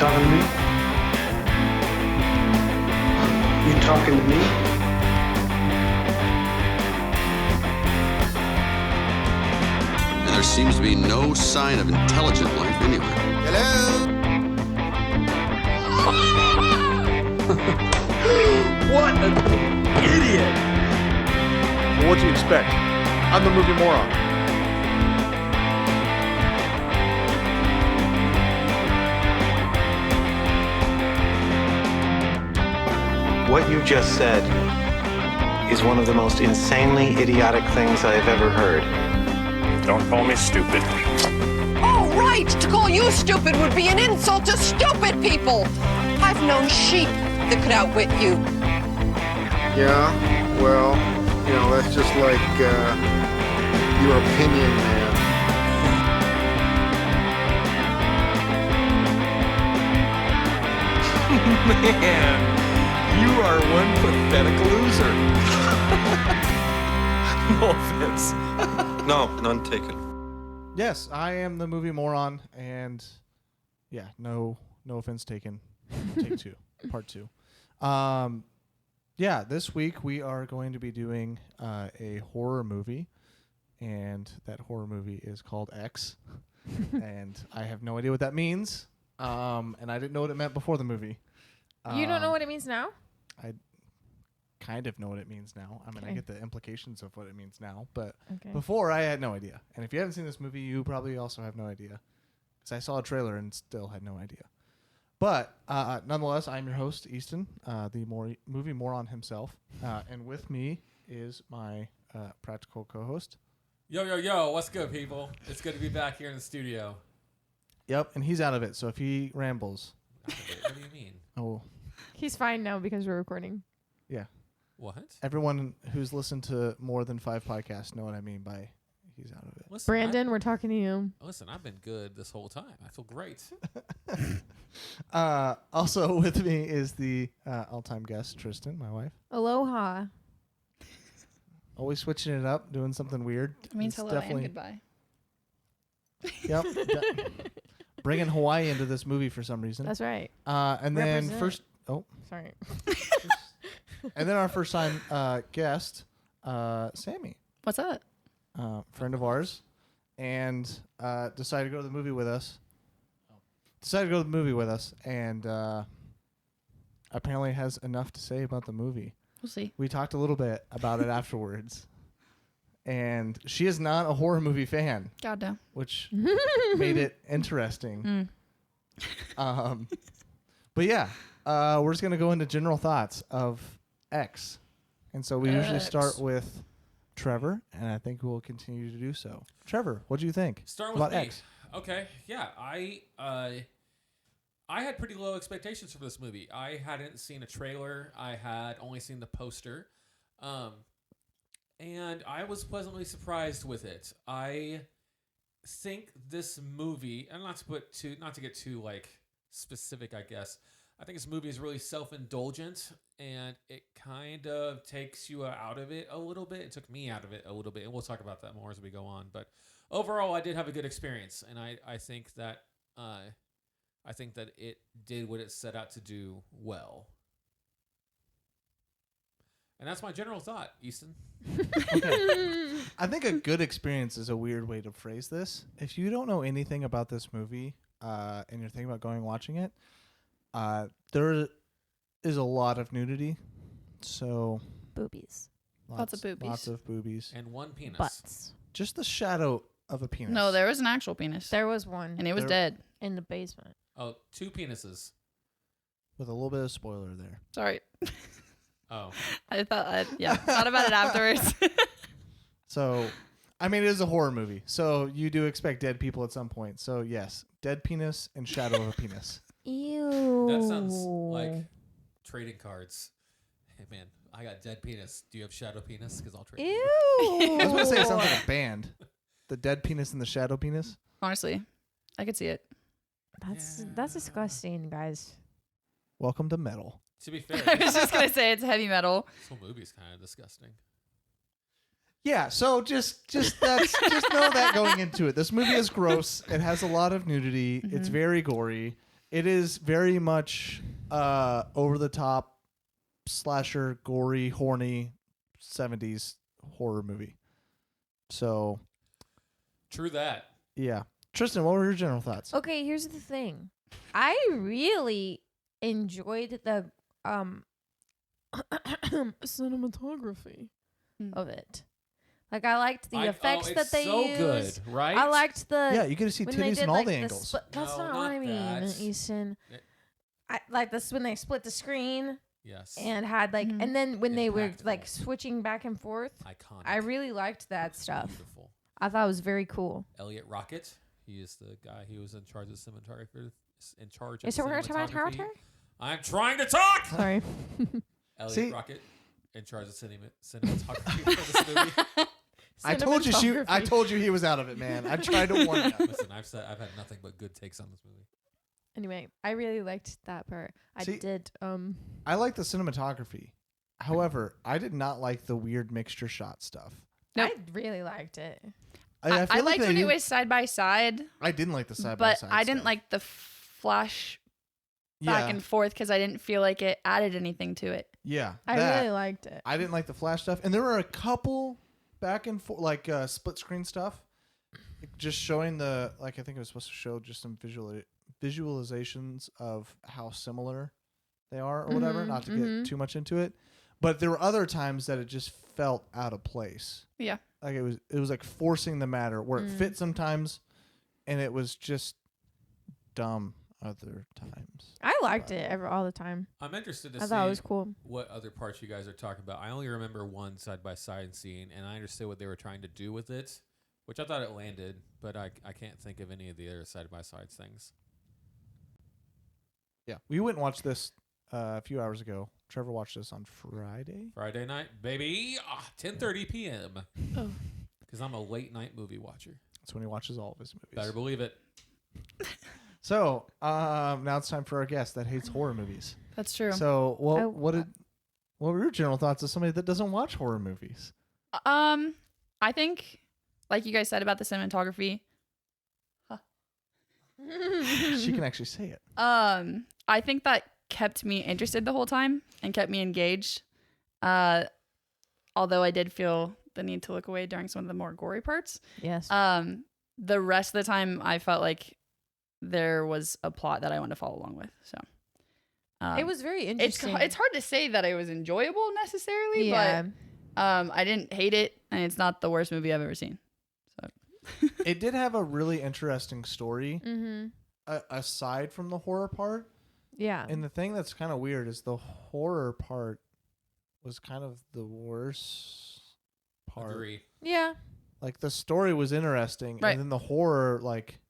talking to me? You talking to me? And there seems to be no sign of intelligent life anywhere. Hello? What an idiot! Well, what do you expect? I'm the movie moron. What you just said is one of the most insanely idiotic things I have ever heard. Don't call me stupid. Oh, right! To call you stupid would be an insult to stupid people! I've known sheep that could outwit you. Yeah, well, you know, that's just like your opinion, man. Man, you are one pathetic loser. No offense. No, none taken. Yes, I am the movie moron, and yeah, no offense taken. Take two, part two. Yeah, this week we are going to be doing a horror movie, and that horror movie is called X, and I have no idea what that means, and I didn't know what it meant before the movie. You don't know what it means now? I kind of know what it means now. I mean, I get the implications of what it means now, but before I had no idea. And if you haven't seen this movie, you probably also have no idea, because I saw a trailer and still had no idea. But nonetheless, I'm your host, Easton, the movie moron himself, and with me is my practical co-host. Yo, what's good, people? It's good to be back here in the studio. Yep, and he's out of it, so if he rambles... What do you mean? Oh. He's fine now because we're recording. Yeah. What? Everyone who's listened to more than 5 podcasts know what I mean by he's out of it. Listen, Brandon, we're talking to you. Listen, I've been good this whole time. I feel great. Also with me is the all-time guest, Tristan, my wife. Aloha. Always switching it up, doing something weird. It means hello and goodbye. Yep. Bringing Hawaii into this movie for some reason. That's right. And Represent. then first... Oh. Sorry. And then our first time guest, Sammy. What's up? Friend of ours. And decided to go to the movie with us. And apparently has enough to say about the movie. We'll see. We talked a little bit about it afterwards. And she is not a horror movie fan. God no. Which made it interesting. But yeah, we're just going to go into general thoughts of X. And so we usually start with Trevor, and I think we'll continue to do so. Trevor, what do you think Starting about with me. X? Okay, yeah, I had pretty low expectations for this movie. I hadn't seen a trailer. I had only seen the poster. And I was pleasantly surprised with it. I think this movie, and not to get too like specific, I guess. I think this movie is really self-indulgent, and it kind of takes you out of it a little bit. It took me out of it a little bit, and we'll talk about that more as we go on. But overall, I did have a good experience, and I think that it did what it set out to do well. And that's my general thought, Easton. Okay. I think a good experience is a weird way to phrase this. If you don't know anything about this movie and you're thinking about going and watching it, there is a lot of nudity. So Boobies. Lots of boobies. Lots of boobies. And one penis. Butts. Just the shadow of a penis. No, there was an actual penis. There was one. And it was dead. In the basement. Oh, 2 penises. With a little bit of spoiler there. Sorry. Oh. I thought about it afterwards. So, I mean, it is a horror movie. So you do expect dead people at some point. So yes, dead penis and shadow of a penis. Ew. That sounds like trading cards. Hey, man, I got dead penis. Do you have shadow penis? Because I'll trade. Ew. I was going to say it sounds like a band. The dead penis and the shadow penis. Honestly, I could see it. That's disgusting, guys. Welcome to metal. To be fair, I was just going to say it's heavy metal. This whole movie's kind of disgusting. Yeah, so just know that going into it. This movie is gross. It has a lot of nudity. Mm-hmm. It's very gory. It is very much over the top slasher, gory, horny 70s horror movie. So True that. yeah. Tristan, what were your general thoughts? Okay, here's the thing. I really enjoyed the cinematography of it. Like I liked the effects that they so used. Good, right? I liked the Yeah, you get to see when they titties did, in all like, the angles. That's No, not not what I mean, that. Easton. I like this when they split the screen Yes. and had like, Mhm. and then when they were Impactful. like switching back and forth. Iconic. I really liked that stuff. Beautiful. I thought it was very cool. Elliot Rocket. He is the guy who was in charge of cinematography. In charge of Is it where cinematography. I'm trying to talk. Sorry. Elliot See? Rocket, in charge of cinematography for this movie. I told you he was out of it, man. I tried to warn you. Listen, I've had nothing but good takes on this movie. Anyway, I really liked that part. See, I did. I like the cinematography. However, I did not like the weird mixture shot stuff. Nope. I really liked it. I feel liked they when it did- was side by side, I didn't like the side by but side. I didn't stuff. like the flash back and forth because I didn't feel like it added anything to it. Yeah, I that. really liked it. I didn't like the flash stuff, and there were a couple back and forth, like split screen stuff, just showing the I think it was supposed to show just some visualizations of how similar they are or whatever. Not to get too much into it, but there were other times that it just felt out of place. Yeah. Like it was like forcing the matter where it fit sometimes, and it was just dumb other times. I liked it all the time. I'm interested to I see thought it was cool. what other parts you guys are talking about. I only remember one side by side scene, and I understood what they were trying to do with it, which I thought it landed, but I can't think of any of the other side by side things. Yeah, we went and watched this a few hours ago. Trevor watched this on Friday. Friday night, baby, 10:30 p.m. Oh. Because I'm a late night movie watcher. That's when he watches all of his movies. Better believe it. So now it's time for our guest that hates horror movies. That's true. So what were your general thoughts as somebody that doesn't watch horror movies? I think, like you guys said about the cinematography, She can actually say it. I think that kept me interested the whole time and kept me engaged. Although I did feel the need to look away during some of the more gory parts. Yes. The rest of the time, I felt like there was a plot that I wanted to follow along with. So it was very interesting. It's hard to say that it was enjoyable necessarily, Yeah. but I didn't hate it, and it's not the worst movie I've ever seen. So It did have a really interesting story Mm-hmm. aside from the horror part. Yeah. And the thing that's kind of weird is the horror part was kind of the worst part. Agree. Yeah. Like the story was interesting, Right. and then the horror, like,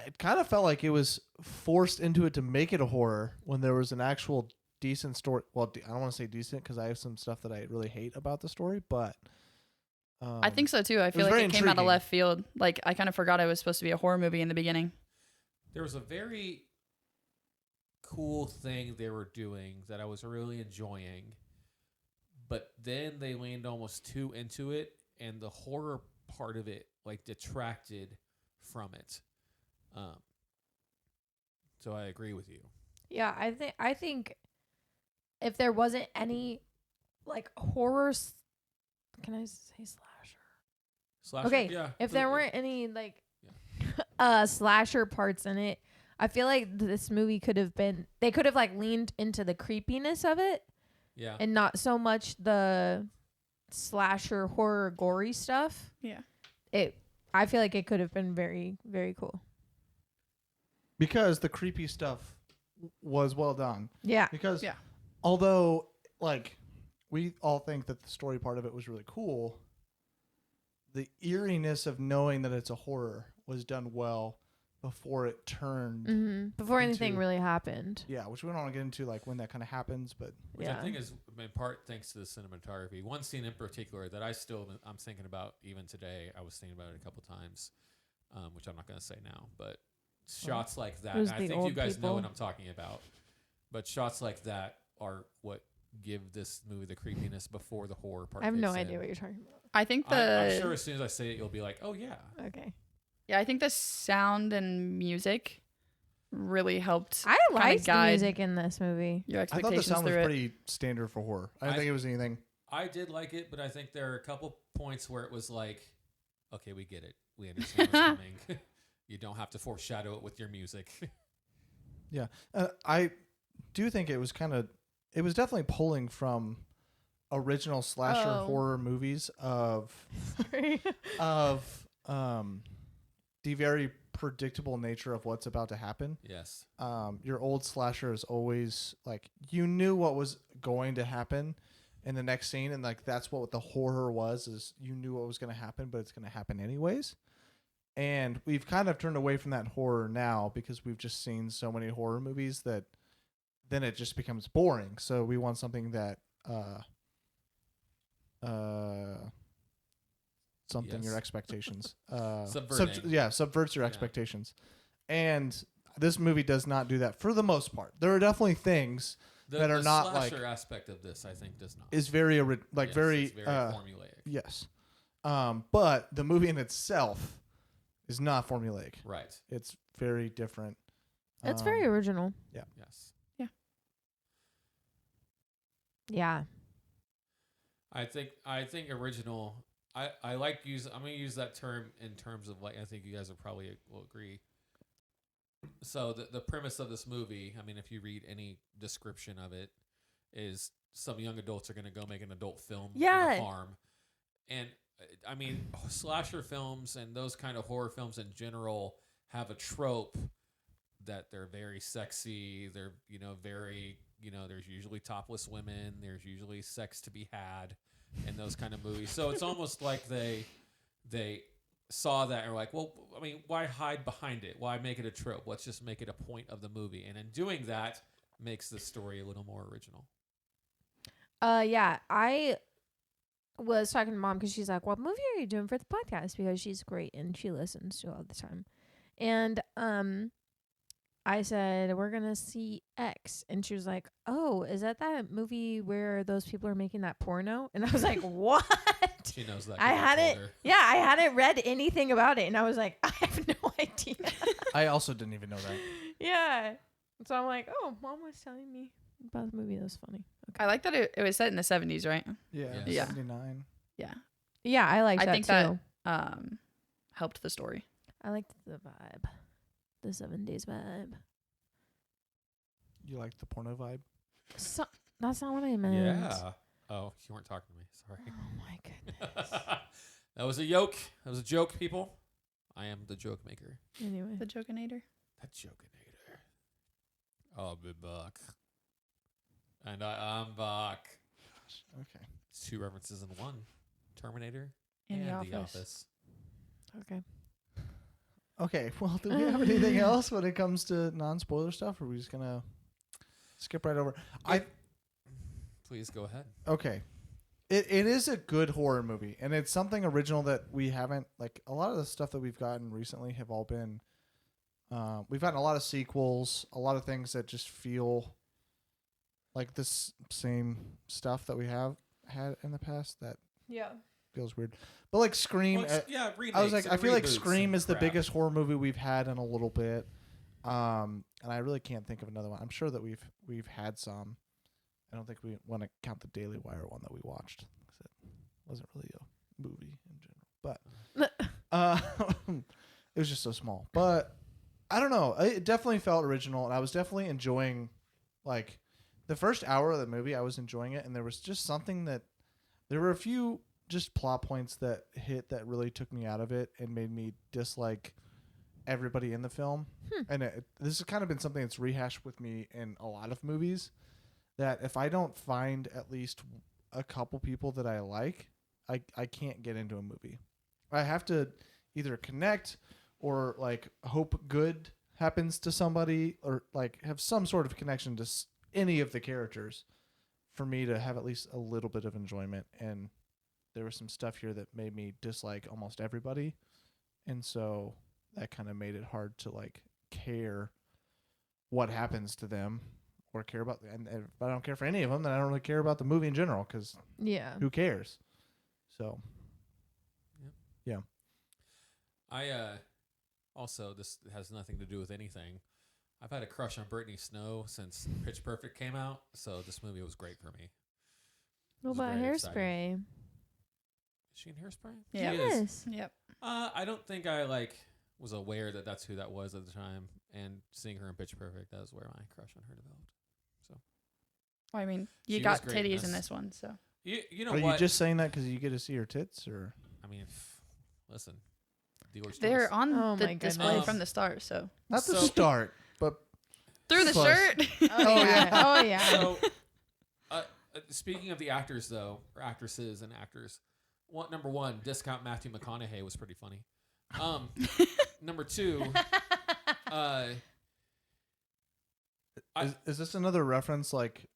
it kind of felt like it was forced into it to make it a horror when there was an actual decent story. Well, I don't want to say decent because I have some stuff that I really hate about the story, but I think so too. I feel was like very it came out of intriguing. left field. Like I kind of forgot it was supposed to be a horror movie in the beginning. There was a very cool thing they were doing that I was really enjoying, but then they leaned almost too into it, and the horror part of it like detracted from it. So I agree with you. Yeah, I think if there wasn't any like horror, can I say slasher? Slasher, Okay, yeah. if there weren't any like Yeah. slasher parts in it, I feel like this movie they could have like leaned into the creepiness of it Yeah. and not so much the slasher horror gory stuff. Yeah. I feel like it could have been very, very cool. because the creepy stuff was well done. Yeah. Because Yeah. although, like, we all think that the story part of it was really cool, the eeriness of knowing that it's a horror was done well before it turned. Mm-hmm. Before anything into- really happened. Yeah, which we don't want to get into, like, when that kind of happens, but Which Yeah. I think is in part thanks to the cinematography. One scene in particular that I'm thinking about even today. I was thinking about it a couple times, which I'm not going to say now. But shots like that, It was I the think you old guys know what people. I'm talking about. But shots like that are what give this movie the creepiness before the horror part. I have no kicks in. idea what you're talking about. I think I'm sure as soon as I say it, you'll be like, "Oh yeah." Okay. Yeah, I think the sound and music really helped. I kinda liked the guide music in this movie. your I thought expectations the sound was through it. pretty standard for horror. I didn't think it was anything. I did like it, but I think there are a couple points where it was like, okay, we get it. We understand what's coming. You don't have to foreshadow it with your music. Yeah, I do think it was definitely pulling from original slasher horror movies of the very predictable nature of what's about to happen. Yes. Your old slasher is always like you knew what was going to happen in the next scene, and like that's what the horror was, is you knew what was going to happen, but it's going to happen anyways. And we've kind of turned away from that horror now because we've just seen so many horror movies that then it just becomes boring. So we want something that your expectations subverts your expectations. And this movie does not do that for the most part. There are definitely things that are not like slasher aspect of this. I think does not is very very formulaic. Yes, but the movie in itself is not formulaic. Right. It's very different. It's very original. Yeah. Yes. Yeah. Yeah. I think original. I like use. I'm gonna use that term in terms of like I think you guys will agree. So the premise of this movie, I mean, if you read any description of it, is some young adults are gonna go make an adult film on a farm, and I mean, slasher films and those kind of horror films in general have a trope that they're very sexy. They're very there's usually topless women. There's usually sex to be had in those kind of movies. So it's almost like they saw that and were like, well, I mean, why hide behind it? Why make it a trope? Let's just make it a point of the movie. And in doing that, makes the story a little more original. Yeah, I was talking to Mom because she's like, what movie are you doing for the podcast? Because she's great and she listens to it all the time. And I said, we're going to see X. And she was like, oh, is that movie where those people are making that porno? And I was like, what? She knows that. I hadn't read anything about it. And I was like, I have no idea. I also didn't even know that. Yeah. So I'm like, oh, Mom was telling me about the movie. That was funny. Okay. I like that it was set in the 70s, right? Yeah. 79. Yeah. Yeah, I like that think too. That helped the story. I liked the vibe. The 70s vibe. You like the porno vibe? So, that's not what I meant. Yeah. Oh, you weren't talking to me. Sorry. Oh my goodness. That was a joke. That was a joke, people. I am the joke maker. Anyway. The Jokinator. That Jokinator. I'll be back. And I'm back. Okay. It's 2 references in one. Terminator And and The The Office. Office. Okay. Okay, well, do we have anything else when it comes to non-spoiler stuff, or are we just going to skip right over? Please go ahead. Okay. It is a good horror movie, and it's something original that we haven't, like, a lot of the stuff that we've gotten recently have all been, we've gotten a lot of sequels, a lot of things that just feel like this same stuff that we have had in the past that feels weird. But like Scream, I was like, I feel like Scream is the biggest horror movie we've had in a little bit, and I really can't think of another one. I'm sure that we've had some. I don't think we want to count the Daily Wire one that we watched, because it wasn't really a movie in general, but it was just so small. But I don't know. It definitely felt original, and I was definitely enjoying, like, the first hour of the movie. I was enjoying it, and there was just something that there were a few just plot points that hit that really took me out of it and made me dislike everybody in the film. And this has kind of been something that's rehashed with me in a lot of movies, that if I don't find at least a couple people that I like, I can't get into a movie. I have to either connect or like hope good happens to somebody, or like have some sort of connection to any of the characters for me to have at least a little bit of enjoyment. And there was some stuff here that made me dislike almost everybody. And so that kind of made it hard to like care what happens to them or care about. And if I don't care for any of them, then I don't really care about the movie in general, because who cares? So, yeah. I also, this has nothing to do with anything. I've had a crush on Brittany Snow since Pitch Perfect came out, so this movie was great for me. What about Hairspray? Is she in Hairspray? Yeah. She Yes. is. Yep. I don't think I was aware that that's who that was at the time, and seeing her in Pitch Perfect, that was where my crush on her developed. So, Well, I mean, you She got was great in titties in this. this one, so. you know Are what? you just saying that because you get to see her tits, or? I mean, listen, dealer's They're choice. on Oh the my display goodness. from the start, so. Not the So- start, but Through the Close. shirt. Oh yeah. Oh yeah. So, speaking of the actors, though, or actresses and actors, number one, discount Matthew McConaughey was pretty funny. Number two, is this another reference like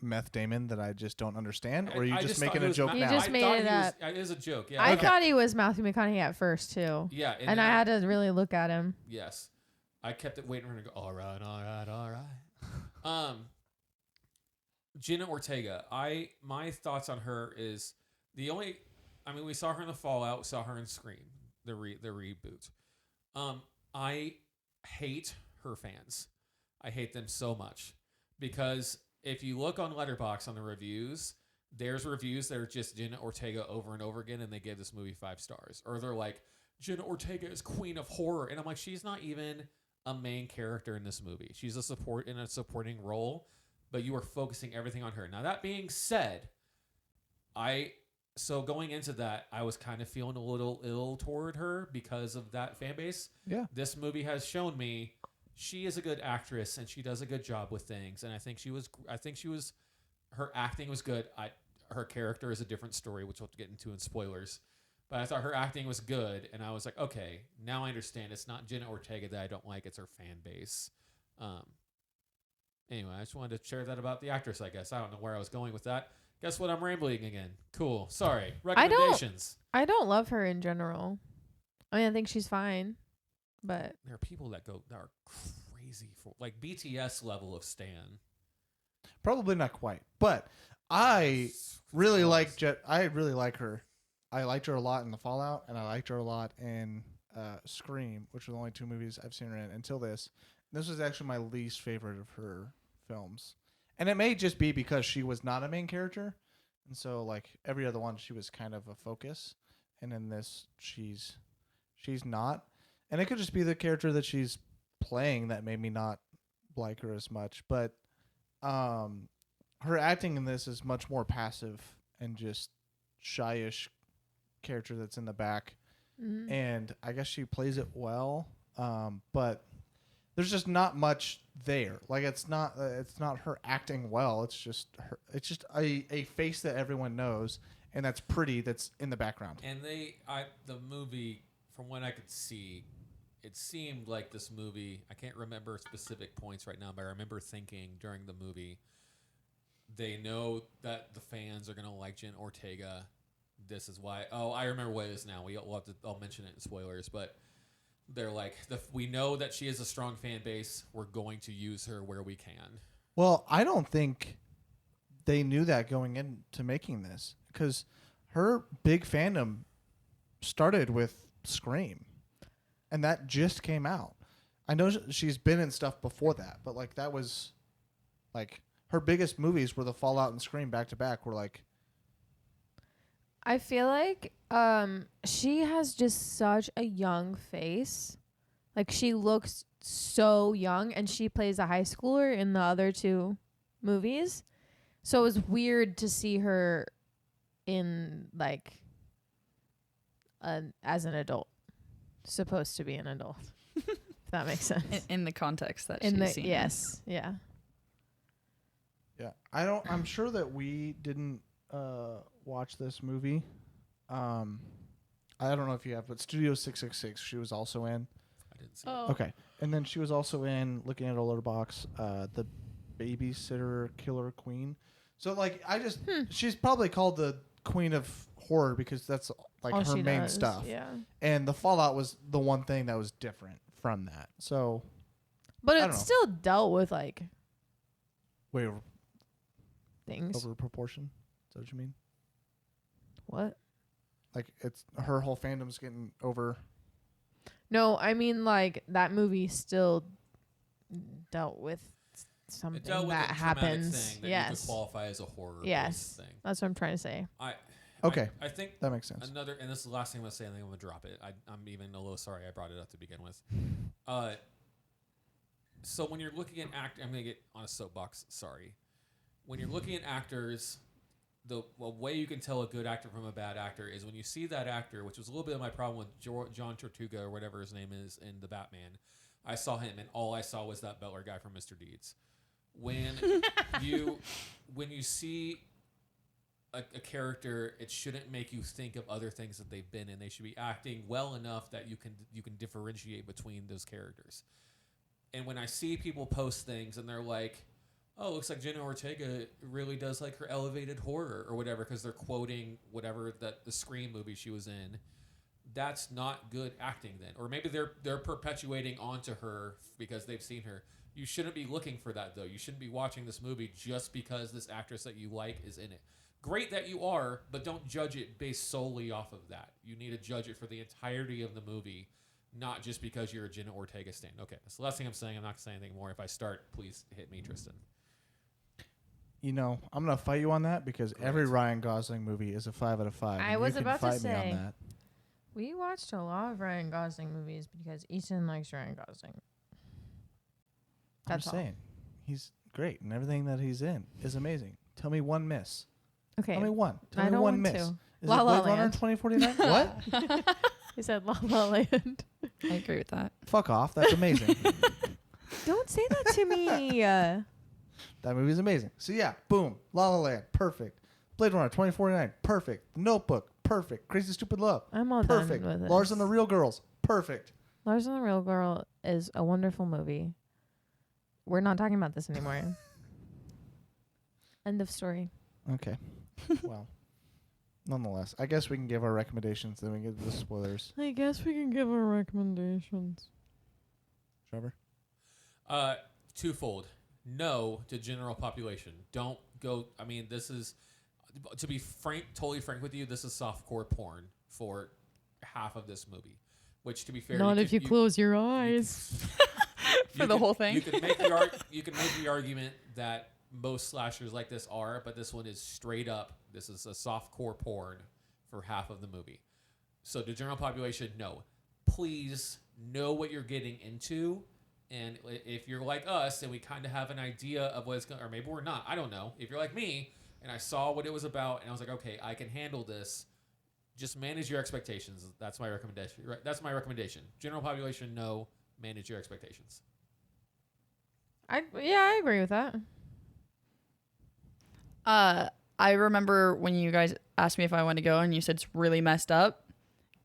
Meth Damon that I just don't understand, or are you I just thought making he a was joke You now? just I made thought it he was- up. It is a joke. Yeah, I thought he was Matthew McConaughey at first too. Yeah, And I had to really look at him. Yes, I kept it waiting for him to go. All right. Jenna Ortega. My thoughts on her is we saw her in the Fallout, we saw her in Scream, the reboot. I hate her fans. I hate them so much because if you look on Letterboxd on the reviews, there's reviews that are just Jenna Ortega over and over again, and they give this movie 5 stars, or they're like, Jenna Ortega is queen of horror, and I'm like, she's not even a main character in this movie. She's a supporting role, but you are focusing everything on her. Now, that being said, so going into that, I was kind of feeling a little ill toward her because of that fan base. Yeah. This movie has shown me she is a good actress and she does a good job with things. And I think her acting was good. Her character is a different story, which we'll get into in spoilers. But I thought her acting was good, and I was like, okay, now I understand. It's not Jenna Ortega that I don't like; it's her fan base. Anyway, I just wanted to share that about the actress. I guess I don't know where I was going with that. Guess what? I'm rambling again. Cool. Sorry. Recommendations. I don't love her in general. I mean, I think she's fine, but There are people that are crazy for like BTS level of stan. Probably not quite, but I really like I really like her. I liked her a lot in the Fallout, and I liked her a lot in Scream, which were the only 2 movies I've seen her in until this. This was actually my least favorite of her films, and it may just be because she was not a main character, and so like every other one, she was kind of a focus, and in this, she's not, and it could just be the character that she's playing that made me not like her as much, but her acting in this is much more passive and just shyish character that's in the back, and I guess she plays it well, but there's just not much there. Like it's not her acting well. It's just her. It's just a face that everyone knows, and that's pretty. That's in the background. And the movie, from what I could see, it seemed like this movie. I can't remember specific points right now, but I remember thinking during the movie, they know that the fans are gonna like Jen Ortega. This is why. Oh, I remember what it is now. I'll mention it in spoilers, but they're like, we know that she has a strong fan base. We're going to use her where we can. Well, I don't think they knew that going into making this, because her big fandom started with Scream, and that just came out. I know she's been in stuff before that, but like that was like her biggest movies were the Fallout and Scream back to back. Were like, I feel like she has just such a young face. Like she looks so young, and she plays a high schooler in the other 2 movies. So it was weird to see her in like as an adult, supposed to be an adult. If that makes sense. In the context that In she's the seen. yes, yeah. yeah, I'm sure that we didn't watch this movie. I don't know if you have, but Studio 666 she was also in. I didn't see. Oh. Okay, and then she was also in, looking at her letterbox, the Babysitter Killer Queen. So like she's probably called the Queen of Horror because that's like All her she main does, stuff. yeah. And the Fallout was the one thing that was different from that. So, But I don't it know. still dealt with like way things. over proportion. Is that what you mean? What? Like it's her whole fandom's getting over. No, I mean like that movie still dealt with something It dealt with that a traumatic happens. thing that you could Yes. qualify as a horror Yes. thing. That's what I'm trying to say. Okay. I think that makes sense. Another, and this is the last thing I'm going to say, and then I'm going to drop it. I'm even a little sorry I brought it up to begin with. So when you're looking at I'm going to get on a soapbox, sorry. When you're looking at actors, the way you can tell a good actor from a bad actor is when you see that actor, which was a little bit of my problem with John Tortuga or whatever his name is in The Batman. I saw him, and all I saw was that Butler guy from Mr. Deeds. When you see a character, it shouldn't make you think of other things that they've been in. They should be acting well enough that you can differentiate between those characters. And when I see people post things and they're like, "Oh, looks like Jenna Ortega really does like her elevated horror or whatever," because they're quoting whatever the Scream movie she was in. That's not good acting then. Or maybe they're perpetuating onto her because they've seen her. You shouldn't be looking for that though. You shouldn't be watching this movie just because this actress that you like is in it. Great that you are, but don't judge it based solely off of that. You need to judge it for the entirety of the movie, not just because you're a Jenna Ortega stan. Okay, that's the last thing I'm saying. I'm not saying anything more. If I start, please hit me, Tristan. You know, I'm going to fight you on that because every Ryan Gosling movie is a 5 out of 5. I was about to say, me on that. We watched a lot of Ryan Gosling movies because Ethan likes Ryan Gosling. I'm just saying, he's great, and everything that he's in is amazing. Tell me one miss. Okay. Tell me one. Tell I me don't one want miss. to. Is La it La Blade Runner Land. 2049? What? He said La La Land. I agree with that. Fuck off. That's amazing. Don't say that to me. That movie's amazing. So yeah, boom. La La Land, perfect. Blade Runner 2049, perfect. The Notebook, perfect. Crazy Stupid Love, I'm all perfect. done with it. Lars and the Real Girls, perfect. Lars and the Real Girl is a wonderful movie. We're not talking about this anymore. End of story. Okay. Well, nonetheless, I guess we can give our recommendations, then we get to the spoilers. I guess we can give our recommendations. Trevor? Twofold. No to general population. Don't go. I mean, this is, to be totally frank with you, this is softcore porn for half of this movie. Which, to be fair, Not if you close your eyes. For the whole thing. You can make the argument that most slashers like this are, but this one is straight up. This is a softcore porn for half of the movie. So the general population, no. Please know what you're getting into. And if you're like us and we kind of have an idea of what it's going to, or maybe we're not, I don't know. If you're like me and I saw what it was about and I was like, okay, I can handle this, just manage your expectations. That's my recommendation. That's my recommendation. General population, no. Manage your expectations. I agree with that. I remember when you guys asked me if I want to go and you said it's really messed up.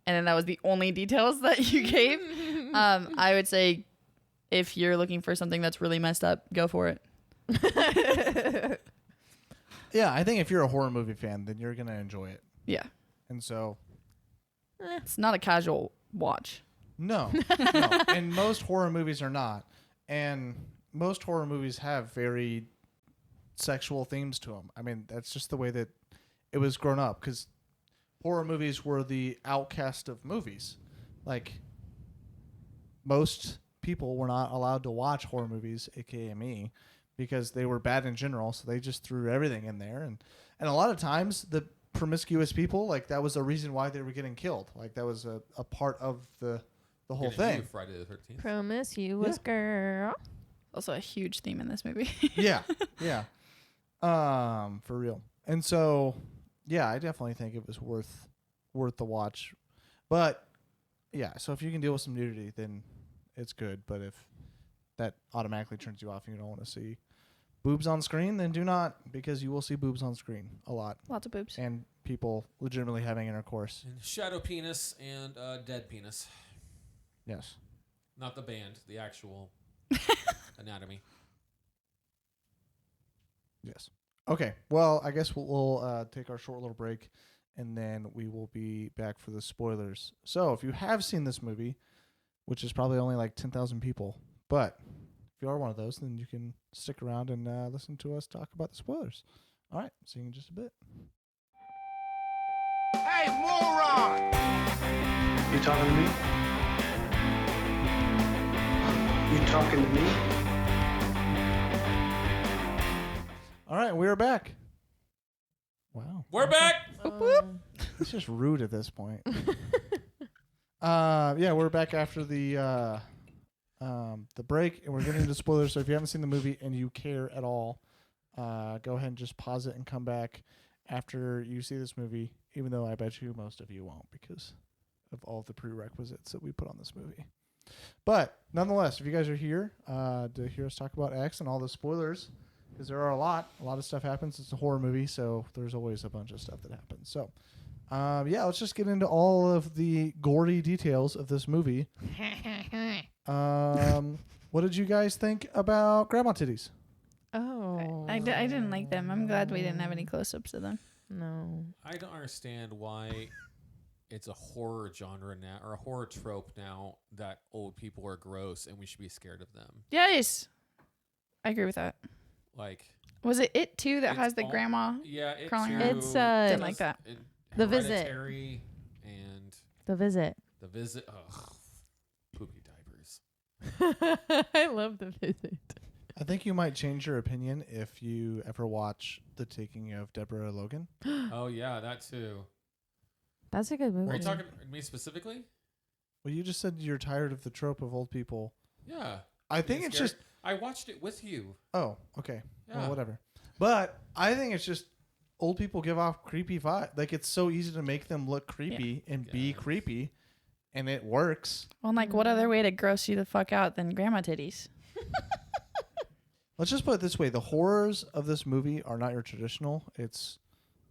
And then that was the only details that you gave. I would say if you're looking for something that's really messed up, go for it. Yeah, I think if you're a horror movie fan, then you're going to enjoy it. Yeah. And so... It's not a casual watch. No. And most horror movies are not. And most horror movies have very sexual themes to them. I mean, that's just the way that it was grown up, because horror movies were the outcast of movies. Like, most people were not allowed to watch horror movies, aka me, because they were bad in general, so they just threw everything in there. And a lot of times, the promiscuous people, like, that was the reason why they were getting killed. Like, that was a part of the whole thing. Friday the 13th. Promiscuous girl. Also a huge theme in this movie. Yeah. For real. And so, yeah, I definitely think it was worth the watch. But yeah, so if you can deal with some nudity, then it's good. But if that automatically turns you off and you don't want to see boobs on screen, then do not, because you will see boobs on screen a lot. Lots of boobs. And people legitimately having intercourse. And shadow penis and dead penis. Yes. Not the band, the actual anatomy. Yes. Okay. Well, I guess we'll take our short little break, and then we will be back for the spoilers. So, if you have seen this movie, which is probably only like 10,000 people, but if you are one of those, then you can stick around and listen to us talk about the spoilers. All right. See you in just a bit. Hey, moron! You talking to me? You talking to me? All right, we're back. Wow. We're back. It's just rude at this point. Yeah, we're back after the break, and we're getting into spoilers. So if you haven't seen the movie and you care at all, go ahead and just pause it and come back after you see this movie. Even though I bet you most of you won't because of all the prerequisites that we put on this movie. But nonetheless, if you guys are here to hear us talk about X and all the spoilers, because there are a lot of stuff happens. It's a horror movie, so there's always a bunch of stuff that happens. So, yeah, let's just get into all of the gory details of this movie. What did you guys think about grandma titties? Oh. I didn't like them. I'm glad we didn't have any close-ups of them. No. I don't understand why it's a horror genre now, or a horror trope now, that old people are gross and we should be scared of them. Yes. I agree with that. Like, was it too that has the grandma? Yeah, it crawling too. around? It's didn't like that. The Visit. Hereditary and The Visit. The Visit. Ugh, poopy diapers. I love The Visit. I think you might change your opinion if you ever watch The Taking of Deborah Logan. Oh yeah, that too. That's a good movie. Are you talking to me specifically? Well, you just said you're tired of the trope of old people. Yeah. I think it's just... I watched it with you. Oh, okay. Yeah. Well, whatever. But I think it's just old people give off creepy vibe. Like, it's so easy to make them look creepy and be creepy, and it works. Well, like, what other way to gross you the fuck out than grandma titties? Let's just put it this way. The horrors of this movie are not your traditional. It's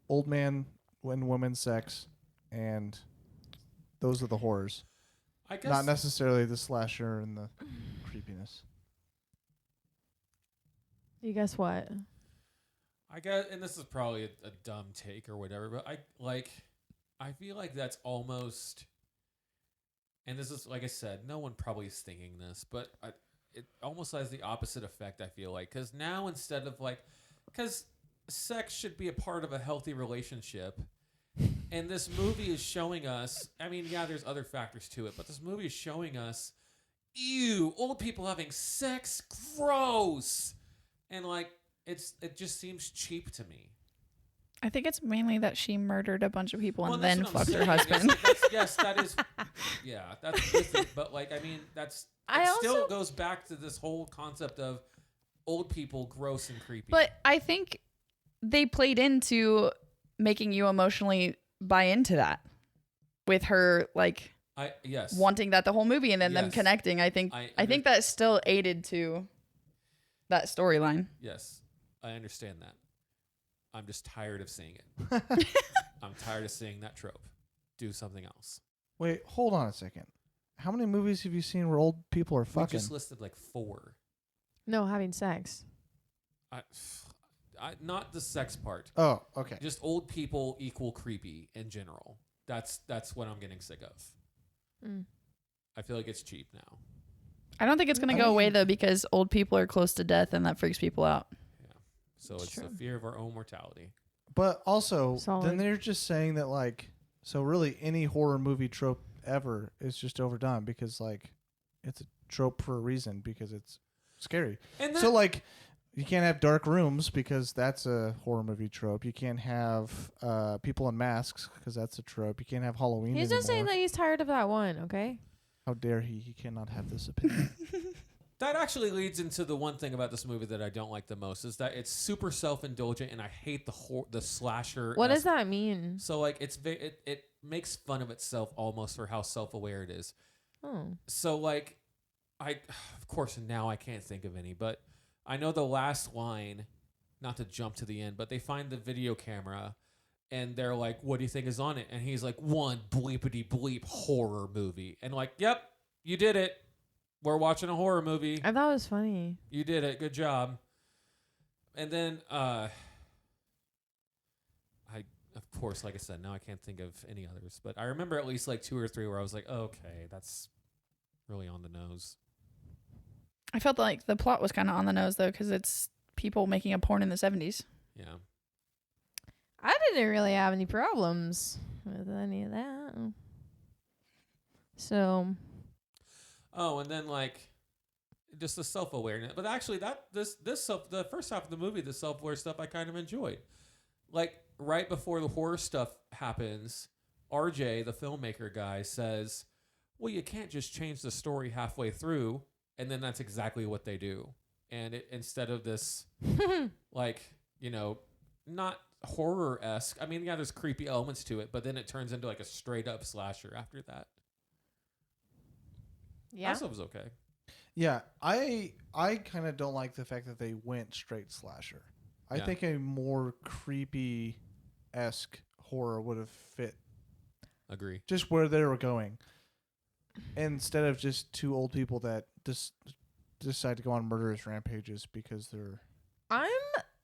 old man and woman sex, and those are the horrors. I guess not necessarily the slasher and the creepiness. You guess what? I guess, and this is probably a dumb take or whatever, but I feel like that's almost, and this is, like I said, no one probably is thinking this, but it almost has the opposite effect, I feel like. Because now instead of because sex should be a part of a healthy relationship. And this movie is showing us, I mean, yeah, there's other factors to it, but this movie is showing us, ew, old people having sex, gross. And it just seems cheap to me. I think it's mainly that she murdered a bunch of people and that's then what I'm fucked her saying. husband. Yes, that is. Yeah, that's different. But I mean, still goes back to this whole concept of old people gross and creepy. But I think they played into making you emotionally buy into that with her wanting that the whole movie and then them connecting. I think that still aided to that storyline. Yes, I understand that. I'm just tired of seeing it. I'm tired of seeing that trope. Do something else. Wait, hold on a second. How many movies have you seen where old people are fucking? We just listed 4. No, having sex. Not the sex part. Oh, okay. Just old people equal creepy in general. That's what I'm getting sick of. Mm. I feel like it's cheap now. I don't think it's going to go away, though, because old people are close to death, and that freaks people out. Yeah. So it's the fear of our own mortality. But also, then they're just saying that, so really any horror movie trope ever is just overdone because, it's a trope for a reason because it's scary. And so, you can't have dark rooms because that's a horror movie trope. You can't have people in masks because that's a trope. You can't have Halloween He's just saying that he's tired of that one, okay? How dare he? He cannot have this opinion. That actually leads into the one thing about this movie that I don't like the most is that it's super self-indulgent, and I hate the slasher. What does that mean? So it makes fun of itself almost for how self-aware it is. Oh. So of course now I can't think of any, but I know the last line, not to jump to the end, but they find the video camera. And they're like, what do you think is on it? And he's like, one bleepity bleep horror movie. And yep, you did it. We're watching a horror movie. I thought it was funny. You did it. Good job. And then, of course, like I said, now I can't think of any others. But I remember at least 2 or 3 where I was like, okay, that's really on the nose. I felt like the plot was kind of on the nose, though, because it's people making a porn in the 70s. Yeah. I didn't really have any problems with any of that. So. Oh, and then just the self-awareness. But actually, the first half of the movie, the self-aware stuff, I kind of enjoyed. Like right before the horror stuff happens, RJ, the filmmaker guy, says, "Well, you can't just change the story halfway through," and then that's exactly what they do. And instead of this, like, not horror-esque. I mean, yeah, there's creepy elements to it, but then it turns into like a straight-up slasher after that. Yeah, that was okay. Yeah, I kind of don't like the fact that they went straight slasher. I think a more creepy-esque horror would have fit. Agree. Just where they were going, instead of just two old people that just decide to go on murderous rampages because they're. I'm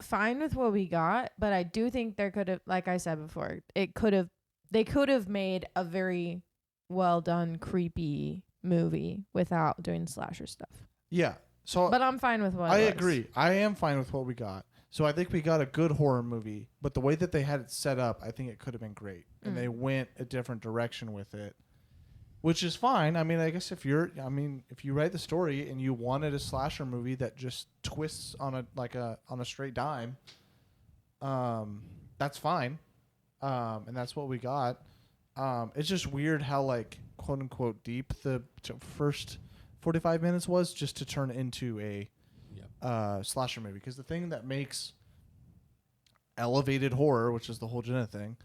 fine with what we got, but I do think there could have, like I said before, they could have made a very well done creepy movie without doing slasher stuff. Yeah. So, but I'm fine with what I agree. I am fine with what we got. So I think we got a good horror movie, but the way that they had it set up, I think it could have been great, and they went a different direction with it, which is fine. I mean, I guess if you write the story and you wanted a slasher movie that just twists on a straight dime, that's fine, and that's what we got. It's just weird how like quote unquote deep the first 45 minutes was just to turn into a slasher movie, because the thing that makes elevated horror, which is the whole Jenna thing,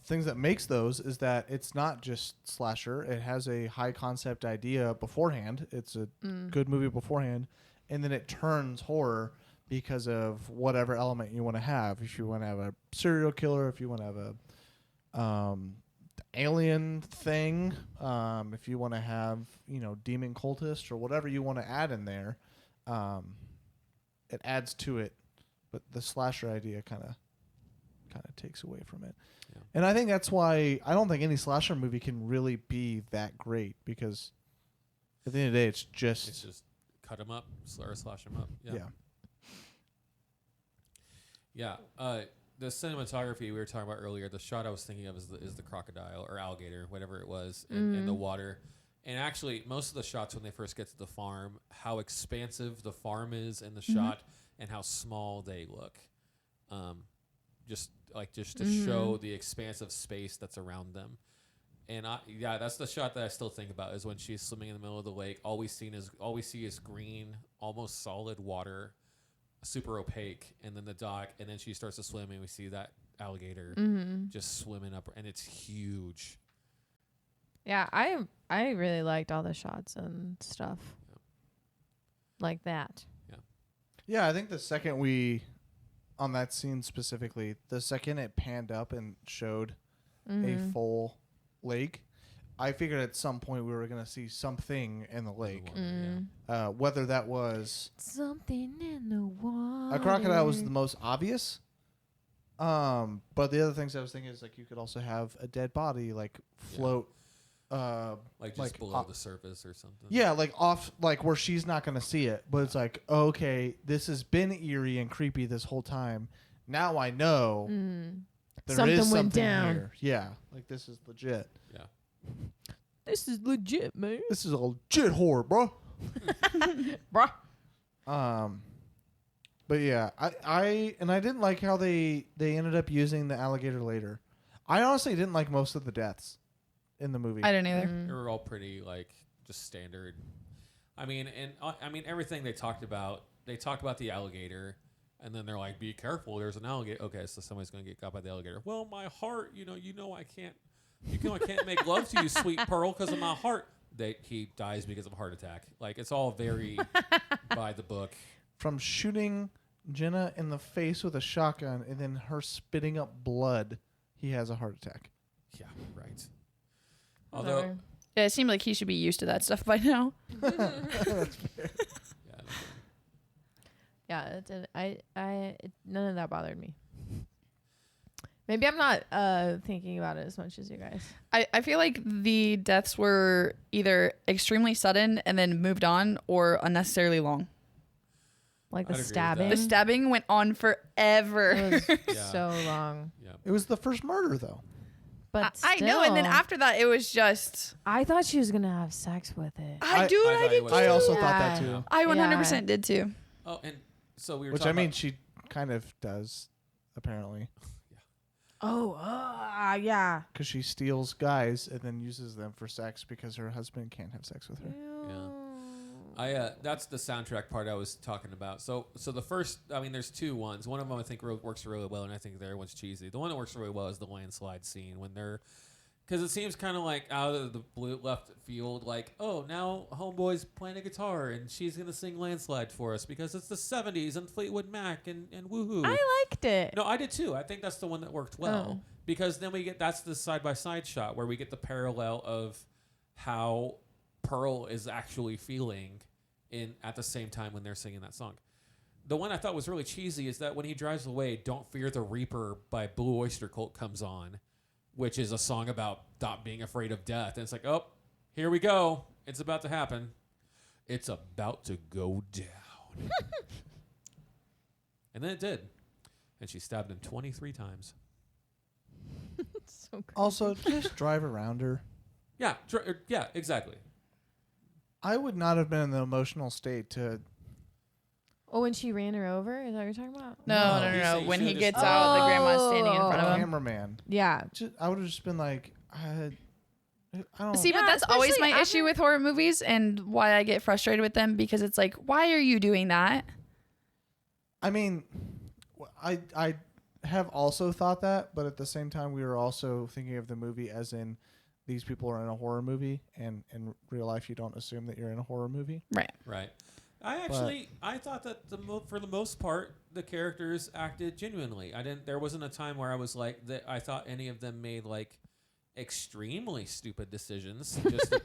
things that makes those is that it's not just slasher. It has a high concept idea beforehand. It's a good movie beforehand, and then it turns horror because of whatever element you want to have. If you want to have a serial killer, if you want to have a alien thing, if you want to have demon cultist or whatever you want to add in there, it adds to it, but the slasher idea kind of takes away from it. Yeah. And I think that's why I don't think any slasher movie can really be that great, because at the end of the day, it's just cut them up or slash them up. Yeah. The cinematography we were talking about earlier, the shot I was thinking of is the crocodile or alligator, whatever it was, in the water. And actually, most of the shots when they first get to the farm, how expansive the farm is in the shot and how small they look. Just to show the expansive space that's around them. And that's the shot that I still think about, is when she's swimming in the middle of the lake. All we see is green, almost solid water, super opaque, and then the dock, and then she starts to swim, and we see that alligator just swimming up, and it's huge. Yeah, I really liked all the shots and stuff like that. Yeah, I think the second on that scene specifically, the second it panned up and showed a full lake, I figured at some point we were going to see something in the lake. Whether that was something in the water. A crocodile was the most obvious. But the other things I was thinking is like you could also have a dead body like float just below the surface or something. Yeah, like off, like where she's not going to see it. But it's like, okay, this has been eerie and creepy this whole time. Now I know there something is went something down. here. Yeah, like this is legit. Yeah. This is legit, man. This is a legit horror, bro. Bruh. But yeah, I didn't like how they ended up using the alligator later. I honestly didn't like most of the deaths in the movie. I didn't either. They were all pretty just standard. I mean, everything they talked about the alligator, and then they're like, "Be careful, there's an alligator." Okay, so somebody's gonna get caught by the alligator. Well, my heart, I can't. I can't make love to you, sweet pearl, because of my heart. He dies because of a heart attack. Like, it's all very by the book. From shooting Jenna in the face with a shotgun and then her spitting up blood, he has a heart attack. Yeah, right. Although, it seemed like he should be used to that stuff by now. That's fair. Yeah, none of that bothered me. Maybe I'm not thinking about it as much as you guys. I feel like the deaths were either extremely sudden and then moved on, or unnecessarily long. Like the stabbing. The stabbing went on forever. It was so long. Yeah. It was the first murder, though. but I know. And then still. after that, it was just. I thought she was gonna have sex with it. I did. I also thought Yeah. that too. I 100% did too. Oh, and so we were Which talking I mean, about, she kind of does, apparently, Oh, yeah. because she steals guys and then uses them for sex because her husband can't have sex with her. that's the soundtrack part I was talking about. So the first, I mean, there's two ones. One of them I think works really well, and I think the other one's cheesy. The one that works really well is the landslide scene when they're, because it seems kind of like out of the blue left field, like, oh, now homeboy's playing a guitar and she's gonna sing Landslide for us because it's the '70s and Fleetwood Mac and woohoo. I liked it. No, I did too. I think that's the one that worked well because then that's the side by side shot where we get the parallel of how Pearl is actually feeling at the same time when they're singing that song. The one I thought was really cheesy is that when he drives away, "Don't Fear the Reaper" by Blue Oyster Cult comes on, which is a song about not being afraid of death. And it's like, oh, here we go. It's about to happen. It's about to go down. And then it did. And she stabbed him 23 times. So crazy. Also, just drive around her. Yeah, yeah, exactly. I would not have been in the emotional state to. Oh, when she ran her over? Is that what you're talking about? No. When he gets out, the grandma's standing in front of him. Cameraman. Yeah. I would have just been like, I don't. See, but Yeah, that's always especially my issue with horror movies and why I get frustrated with them because it's like, why are you doing that? I mean, I have also thought that, but at the same time, we were also thinking of the movie as in these people are in a horror movie, and in real life, you don't assume that you're in a horror movie. Right. I thought that for the most part, the characters acted genuinely. There wasn't a time where I was like that. I thought any of them made like extremely stupid decisions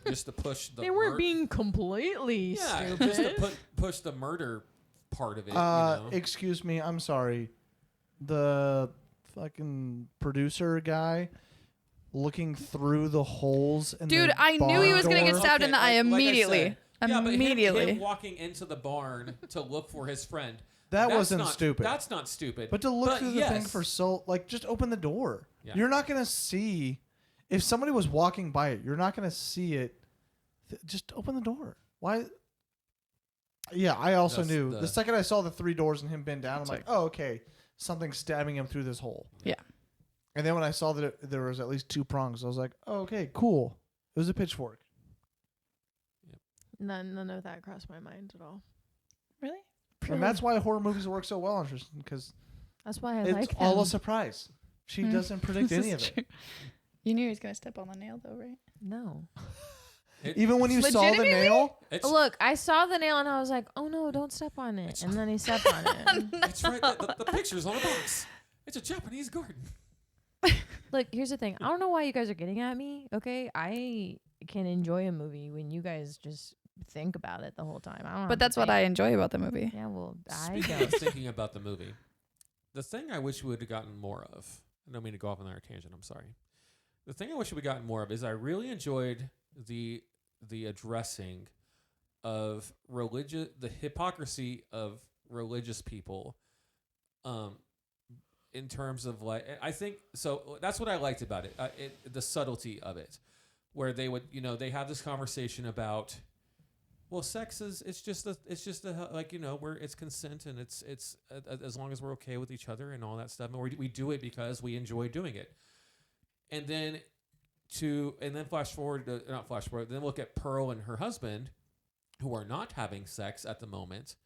just to push the. They weren't being completely stupid. Just to push the murder part of it. Excuse me, I'm sorry. The fucking producer guy looking through the holes in Dude, the I knew he was going to get door. stabbed in the eye immediately. Like I said, immediately. But him walking into the barn to look for his friend. That wasn't stupid. That's not stupid. But to look through the thing for just open the door. Yeah. You're not going to see. If somebody was walking by it, you're not going to see it. Just open the door. Why? Yeah, I also knew. The second I saw the 3 doors and him bend down, I'm like, oh, okay. Something's stabbing him through this hole. Yeah. And then when I saw that there was at least 2 prongs, I was like, oh, okay, cool. It was a pitchfork. None of that crossed my mind at all. Really? And that's why horror movies work so well, Tristan, because that's why I it's like them. all a surprise. She doesn't predict any of it. You knew he was going to step on the nail, though, right? No. Even when you saw the nail? Look, I saw the nail and I was like, oh no, don't step on it. And then he stepped on it. That's right. The picture's on a box. It's a Japanese garden. Look, here's the thing. I don't know why you guys are getting at me, okay? I can enjoy a movie when you guys just think about it the whole time. I don't But that's what I enjoy about the movie. Yeah, well, Speaking of thinking about the movie, the thing I wish we would have gotten more of, I don't mean to go off on our tangent, I'm sorry. The thing I wish we gotten more of is I really enjoyed the addressing of the hypocrisy of religious people in terms of like, I think, so that's what I liked about it, the subtlety of it, where they would, they have this conversation about, well, sex is, it's just like, it's consent and it's as long as we're okay with each other and all that stuff. And we do it because we enjoy doing it. And then flash forward, then look at Pearl and her husband, who are not having sex at the moment,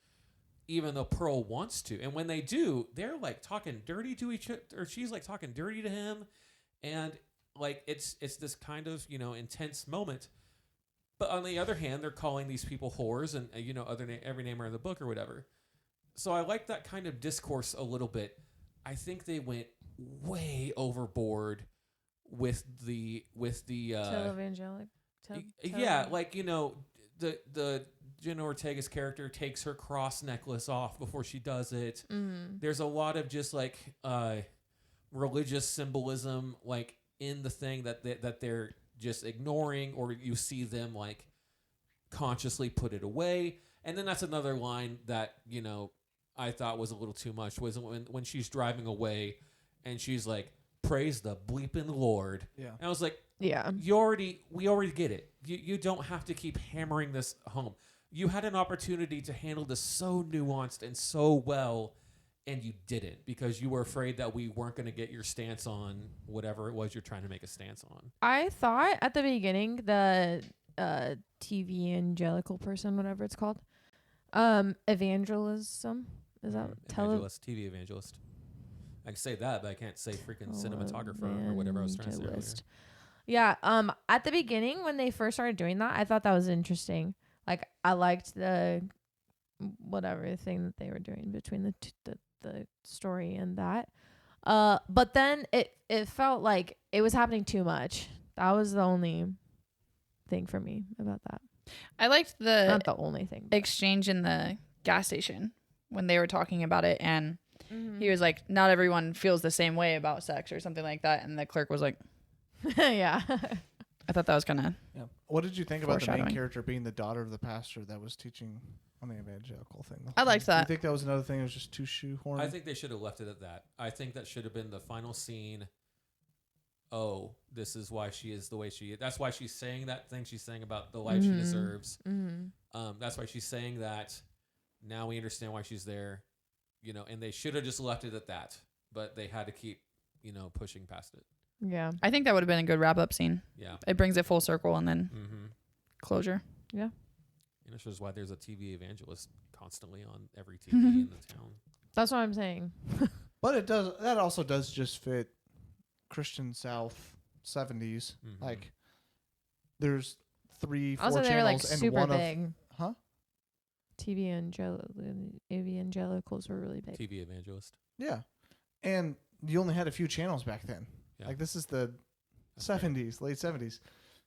even though Pearl wants to. And when they do, they're like talking dirty to each other, or she's like talking dirty to him. And like, it's this kind of, intense moment. But on the other hand, they're calling these people whores and, every name in the book or whatever. So I like that kind of discourse a little bit. I think they went way overboard with the televangelic. Yeah, like the Jenna Ortega's character takes her cross necklace off before she does it. Mm-hmm. There's a lot of just like religious symbolism like in the thing that they're just ignoring, or you see them like consciously put it away. And then that's another line that I thought was a little too much, was when she's driving away and she's like, praise the bleeping Lord. Yeah. And I was like, Yeah. we already get it. You don't have to keep hammering this home. You had an opportunity to handle this so nuanced and so well, and you didn't because you were afraid that we weren't going to get your stance on whatever it was you're trying to make a stance on. I thought at the beginning the TV evangelical person, whatever it's called, evangelism, is that Evangelist, TV evangelist. I can say that, but I can't say freaking cinematographer or whatever I was trying to say earlier. Yeah. At the beginning when they first started doing that, I thought that was interesting. Like I liked the whatever thing that they were doing between the story and that. But then it felt like it was happening too much. That was the only thing for me about that. I liked the not the only thing exchange in the gas station when they were talking about it, and he was like, "Not everyone feels the same way about sex," or something like that, and the clerk was like, "Yeah." I thought that was kind of. Yeah. What did you think about the main character being the daughter of the pastor that was teaching on the evangelical thing? I liked that. Do you think that was another thing that was just too shoehorned? I think they should have left it at that. I think that should have been the final scene. Oh, this is why she is the way she is. That's why she's saying that thing she's saying about the life she deserves. That's why she's saying that. Now we understand why she's there, and they should have just left it at that. But they had to keep, pushing past it. Yeah. I think that would have been a good wrap up scene. Yeah. It brings it full circle and then closure. Yeah. Which is why there's a TV evangelist constantly on every TV in the town. That's what I'm saying. But that also does just fit Christian South 70s. Like there's 3-4 also, channels they were like and super one big. Huh? TV evangelicals were really big. TV evangelist. Yeah. And you only had a few channels back then. Yeah. Like this is the 70s, late 70s.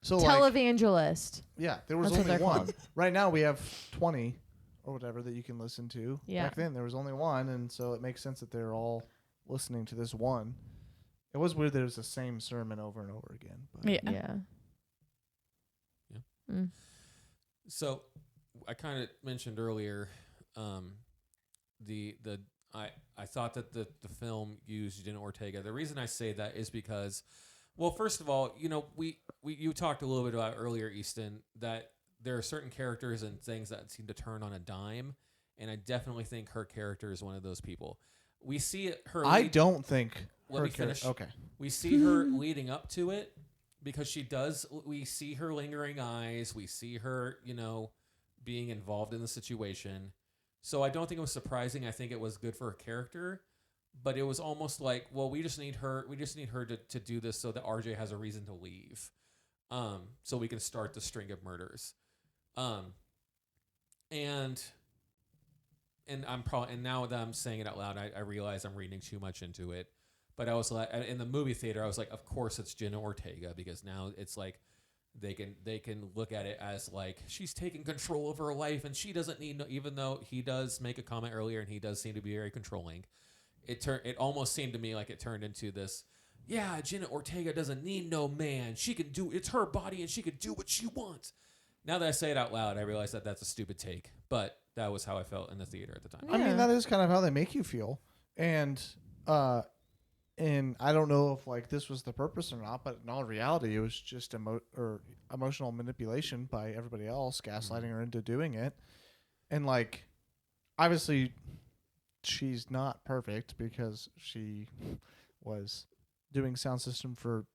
So televangelist. Yeah, there was only one. Right now we have 20 or whatever that you can listen to. Yeah. Back then there was only one, and so it makes sense that they're all listening to this one. It was weird that it was the same sermon over and over again. But Yeah. So I kind of mentioned earlier I thought that the film used Jenna Ortega. The reason I say that is because, well, first of all, you talked a little bit about earlier, Easton, that there are certain characters and things that seem to turn on a dime, and I definitely think her character is one of those people. We see her. I don't think. Let me finish. Okay. We see her leading up to it because she does. We see her lingering eyes. We see her, being involved in the situation. So I don't think it was surprising. I think it was good for her character, but it was almost like, well, we just need her. We just need her to do this so that RJ has a reason to leave, so we can start the string of murders, and now that I'm saying it out loud, I realize I'm reading too much into it. But I was like, in the movie theater, I was like, of course it's Jenna Ortega, because now it's like they can look at it as like she's taking control of her life and she doesn't need even though he does make a comment earlier and he does seem to be very controlling. It almost seemed to me like it turned into this. Yeah, Jenna Ortega doesn't need no man. She can do it's her body and she can do what she wants. Now that I say it out loud, I realize that that's a stupid take, but that was how I felt in the theater at the time. Yeah. I mean, that is kind of how they make you feel, and I don't know if like this was the purpose or not, but in all reality, it was just emotional manipulation by everybody else, gaslighting her into doing it, and like obviously she's not perfect because she was doing sound system for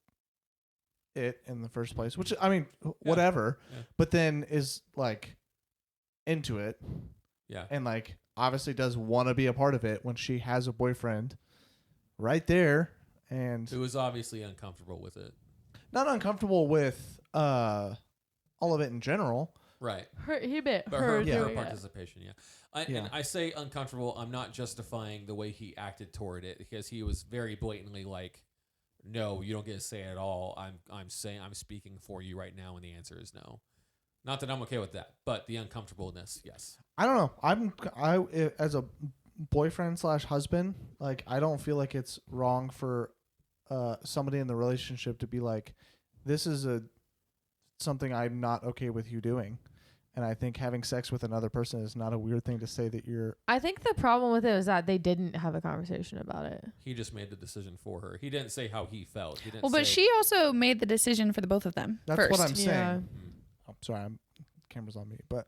it in the first place, which I mean, whatever, but then is like into it, and like obviously does want to be a part of it when she has a boyfriend right there, and it was obviously uncomfortable with it. Not uncomfortable with all of it in general, right? Her participation, And I say uncomfortable. I'm not justifying the way he acted toward it because he was very blatantly like, no, you don't get to say it at all. I'm saying I'm speaking for you right now, and the answer is no. Not that I'm okay with that, but the uncomfortableness, yes. I don't know. I as a boyfriend / husband, like I don't feel like it's wrong for somebody in the relationship to be like, this is something I'm not okay with you doing, And I think having sex with another person is not a weird thing to say that you're. I think the problem with it was that they didn't have a conversation about it. He just made the decision for her. He didn't say how he felt. He didn't. Well, but she also made the decision for the both of them. That's first. what I'm saying. Yeah. I'm sorry, camera's on me, but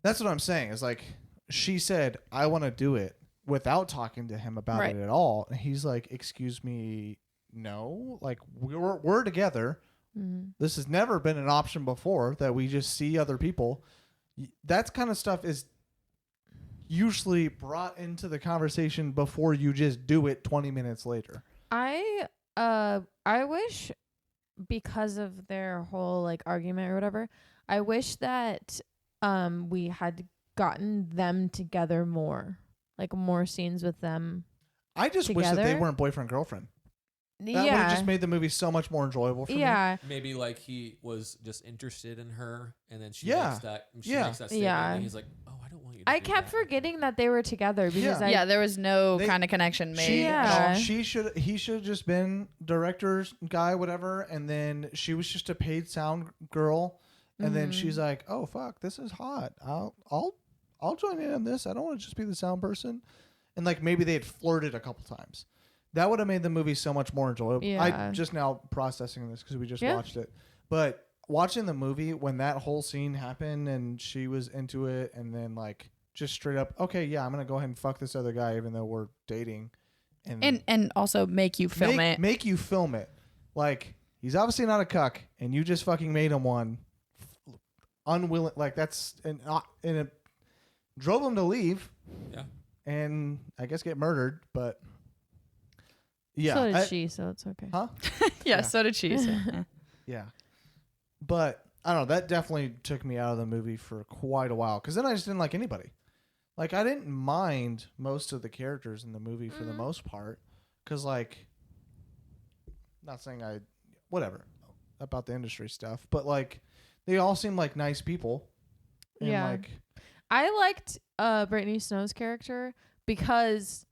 that's what I'm saying. Is like she said, "I want to do it," without talking to him about Right. it at all. And he's like, "Excuse me, no. Like we're together. This has never been an option before that we just see other people." That kind of stuff is usually brought into the conversation before you just do it 20 minutes later. I wish, because of their whole like argument or whatever, I wish that we had gotten them together more, like more scenes with them. I just wish that they weren't boyfriend girlfriend. That would have just made the movie so much more enjoyable for me. Maybe like he was just interested in her, and then she Yeah. makes that. She Yeah. makes that statement, Yeah. and he's like, "Oh, I don't want you." To I do kept that." forgetting that they were together because Yeah, there was no They- kind of connection made. She, Yeah. no, he should have just been director's guy, whatever, and then she was just a paid sound girl, and then she's like, "Oh fuck, this is hot. I'll join in on this. I don't want to just be the sound person," and like maybe they had flirted a couple times. That would have made the movie so much more enjoyable. Yeah. I'm just now processing this because we just watched it, but watching the movie when that whole scene happened and she was into it, and then like just straight up, okay, yeah, I'm gonna go ahead and fuck this other guy even though we're dating. And also make you film it. Make you film it. Like, he's obviously not a cuck, and you just fucking made him one. Unwilling, like that's and it drove him to leave. Yeah. And I guess get murdered, but yeah. So did she, so it's okay. Huh? Yeah, so did she. So. Yeah. But I don't know. That definitely took me out of the movie for quite a while because then I just didn't like anybody. Like, I didn't mind most of the characters in the movie for the most part because, like, not saying whatever about the industry stuff, but like they all seem like nice people. And Yeah. like, I liked Brittany Snow's character because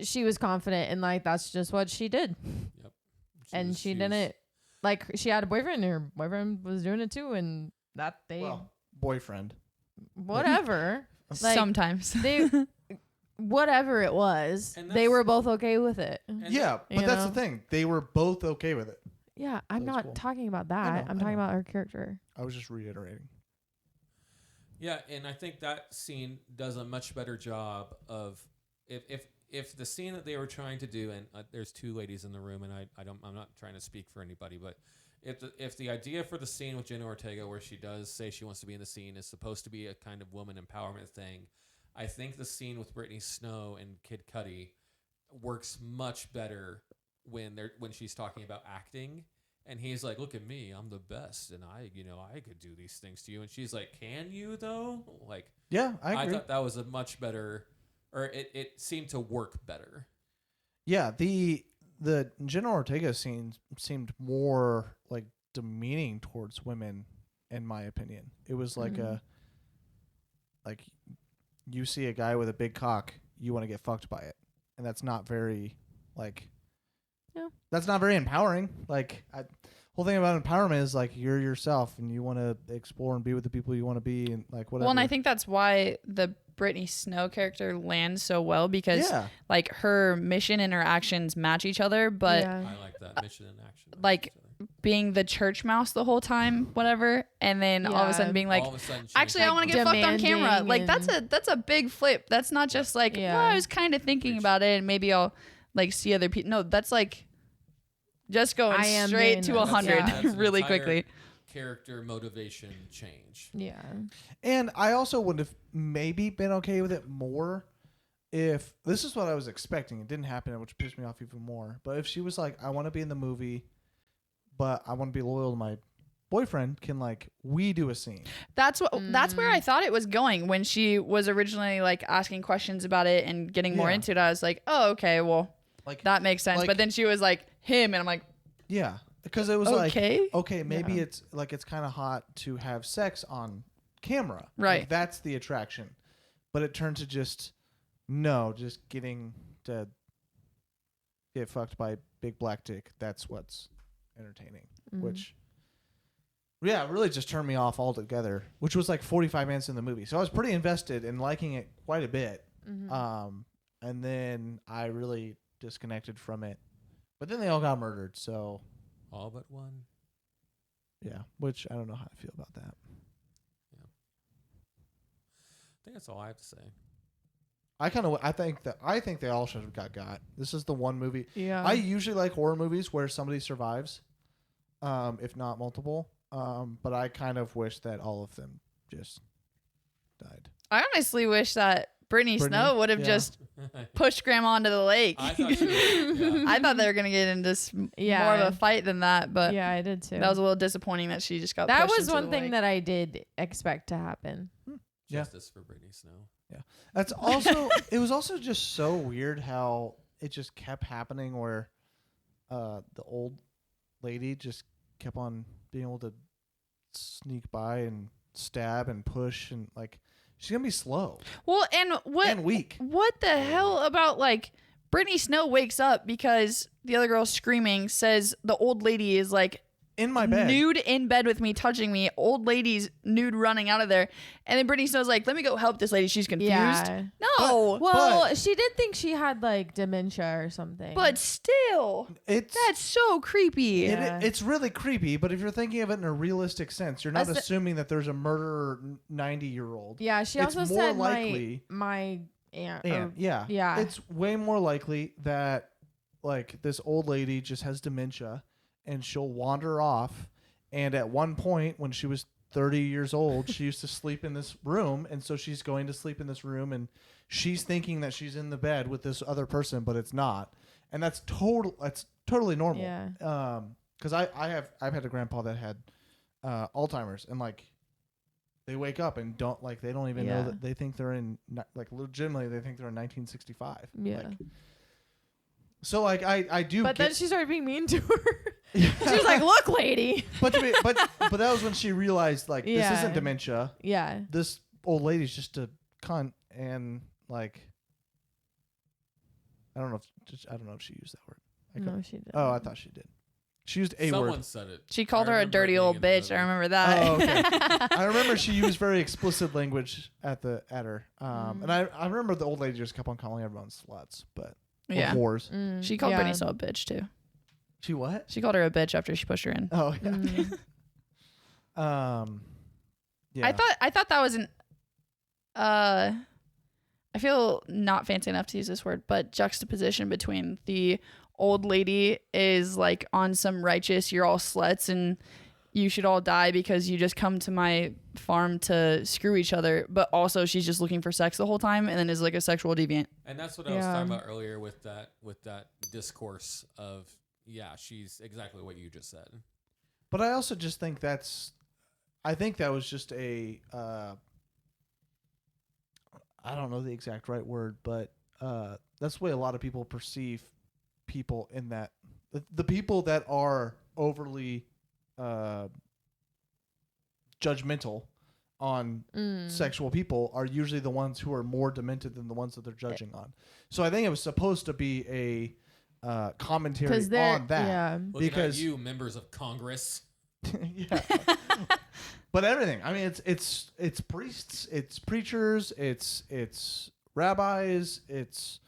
she was confident and like that's just what she did. Yep. And she didn't like she had a boyfriend and her boyfriend was doing it too, and that they boyfriend. whatever. Like, Sometimes. they whatever it was, And they were both okay with it. Yeah, but that's the thing. They were both okay with it. Yeah, I'm That's not cool. talking about I that. know, I'm I talking know. about her character. I was just reiterating. Yeah, and I think that scene does a much better job of if the scene that they were trying to do, and there's two ladies in the room, and I'm not trying to speak for anybody, but if the idea for the scene with Jenna Ortega, where she does say she wants to be in the scene, is supposed to be a kind of woman empowerment thing, I think the scene with Brittany Snow and Kid Cudi works much better when she's talking about acting. And he's like, "Look at me, I'm the best, and I could do these things to you." And she's like, "Can you though?" Like, Yeah, I agree. thought that was a much better, or it seemed to work better. Yeah, the Jenna Ortega scene seemed more like demeaning towards women, in my opinion. It was like like you see a guy with a big cock, you want to get fucked by it, and that's not very like. Yeah. That's not very empowering. Like, whole thing about empowerment is like you're yourself and you want to explore and be with the people you want to be and like whatever. Well, and I think that's why the Brittany Snow character lands so well because like her mission and her actions match each other, but I like that mission and action. Like being the church mouse the whole time, whatever, and then all of a sudden being like, All of a sudden she actually, I was want to get fucked on camera. demanding Like that's a big flip. That's not just like, well, I was kind of thinking about it, and maybe I'll like see other people. No, that's like just going I am straight doing to this. 100 That's an really entire quickly. Character motivation change. Yeah. And I also would have maybe been okay with it more if this is what I was expecting. It didn't happen, which pissed me off even more. But if she was like, I want to be in the movie, but I want to be loyal to my boyfriend, can like we do a scene? That's where I thought it was going when she was originally like asking questions about it and getting more into it. I was like, oh, okay, well, like that makes sense. like- But then she was like him, and I'm like, Yeah, because it was Okay. like, okay, maybe Yeah. it's like it's kind of hot to have sex on camera. Right. Like, that's the attraction. But it turned to just getting to get fucked by big black dick. That's what's entertaining. Which Yeah, it really just turned me off altogether, which was like 45 minutes in the movie. So I was pretty invested in liking it quite a bit. And then I really disconnected from it. But then they all got murdered, so... All but one. Yeah, which I don't know how I feel about that. Yeah. I think that's all I have to say. I think they all should have got. This is the one movie. Yeah. I usually like horror movies where somebody survives, if not multiple. But I kind of wish that all of them just died. I honestly wish that Brittany Snow would have just pushed Grandma into the lake. I thought she was, yeah. I thought they were gonna get into more of a fight than that, but yeah, I did too. that was a little disappointing that she just got. That pushed was into one the thing lake. that I did expect to happen. Justice for Brittany Snow. Yeah, that's also. It was also just so weird how it just kept happening, where the old lady just kept on being able to sneak by and stab and push and like. She's gonna be slow. Well, and weak. What the hell about like Brittany Snow wakes up because the other girl screaming says the old lady is like in my bed, nude in bed with me, touching me. Old lady's nude running out of there, and then Brittany Snow's like, "Let me go help this lady. She's confused." Yeah. No, well, she did think she had like dementia or something. but still, that's so creepy. It's really creepy. But if you're thinking of it in a realistic sense, you're not assuming that there's a murderer 90-year-old. Yeah, she it's also more said likely my aunt. Yeah, it's way more likely that like this old lady just has dementia. And she'll wander off. And at one point, when she was 30 years old, she used to sleep in this room. And so she's going to sleep in this room. And she's thinking that she's in the bed with this other person, but it's not. And that's totally normal. Yeah. Because I've had a grandpa that had Alzheimer's. And like they wake up and they don't even know that they think they're in, like legitimately they think they're in 1965. Yeah. Like, so like I do. But then she started being mean to her. She was like, "Look, lady." But that was when she realized like this isn't dementia. Yeah. This old lady's just a cunt, and like I don't know if she used that word. No, she didn't. Oh, I thought she did. She used a word. Someone said it. She called her a dirty old bitch. I remember that. Oh, okay. I remember she used very explicit language at her. And I remember the old lady just kept on calling everyone sluts, but Yeah. whores. She called Brittany Snow a bitch too. She what? She called her a bitch after she pushed her in. Oh yeah. Yeah. I thought that was an I feel not fancy enough to use this word, but juxtaposition between the old lady is like on some righteous, you're all sluts and you should all die because you just come to my farm to screw each other, but also she's just looking for sex the whole time and then is like a sexual deviant. And that's what I was talking about earlier with that discourse of she's exactly what you just said. But I also just think I think that was just a I don't know the exact right word, but that's the way a lot of people perceive people in that the people that are overly judgmental on sexual people are usually the ones who are more demented than the ones that they're judging on. So I think it was supposed to be a commentary on that. Yeah. Because you members of Congress. Yeah. But everything. I mean, it's priests, it's preachers, it's rabbis, it's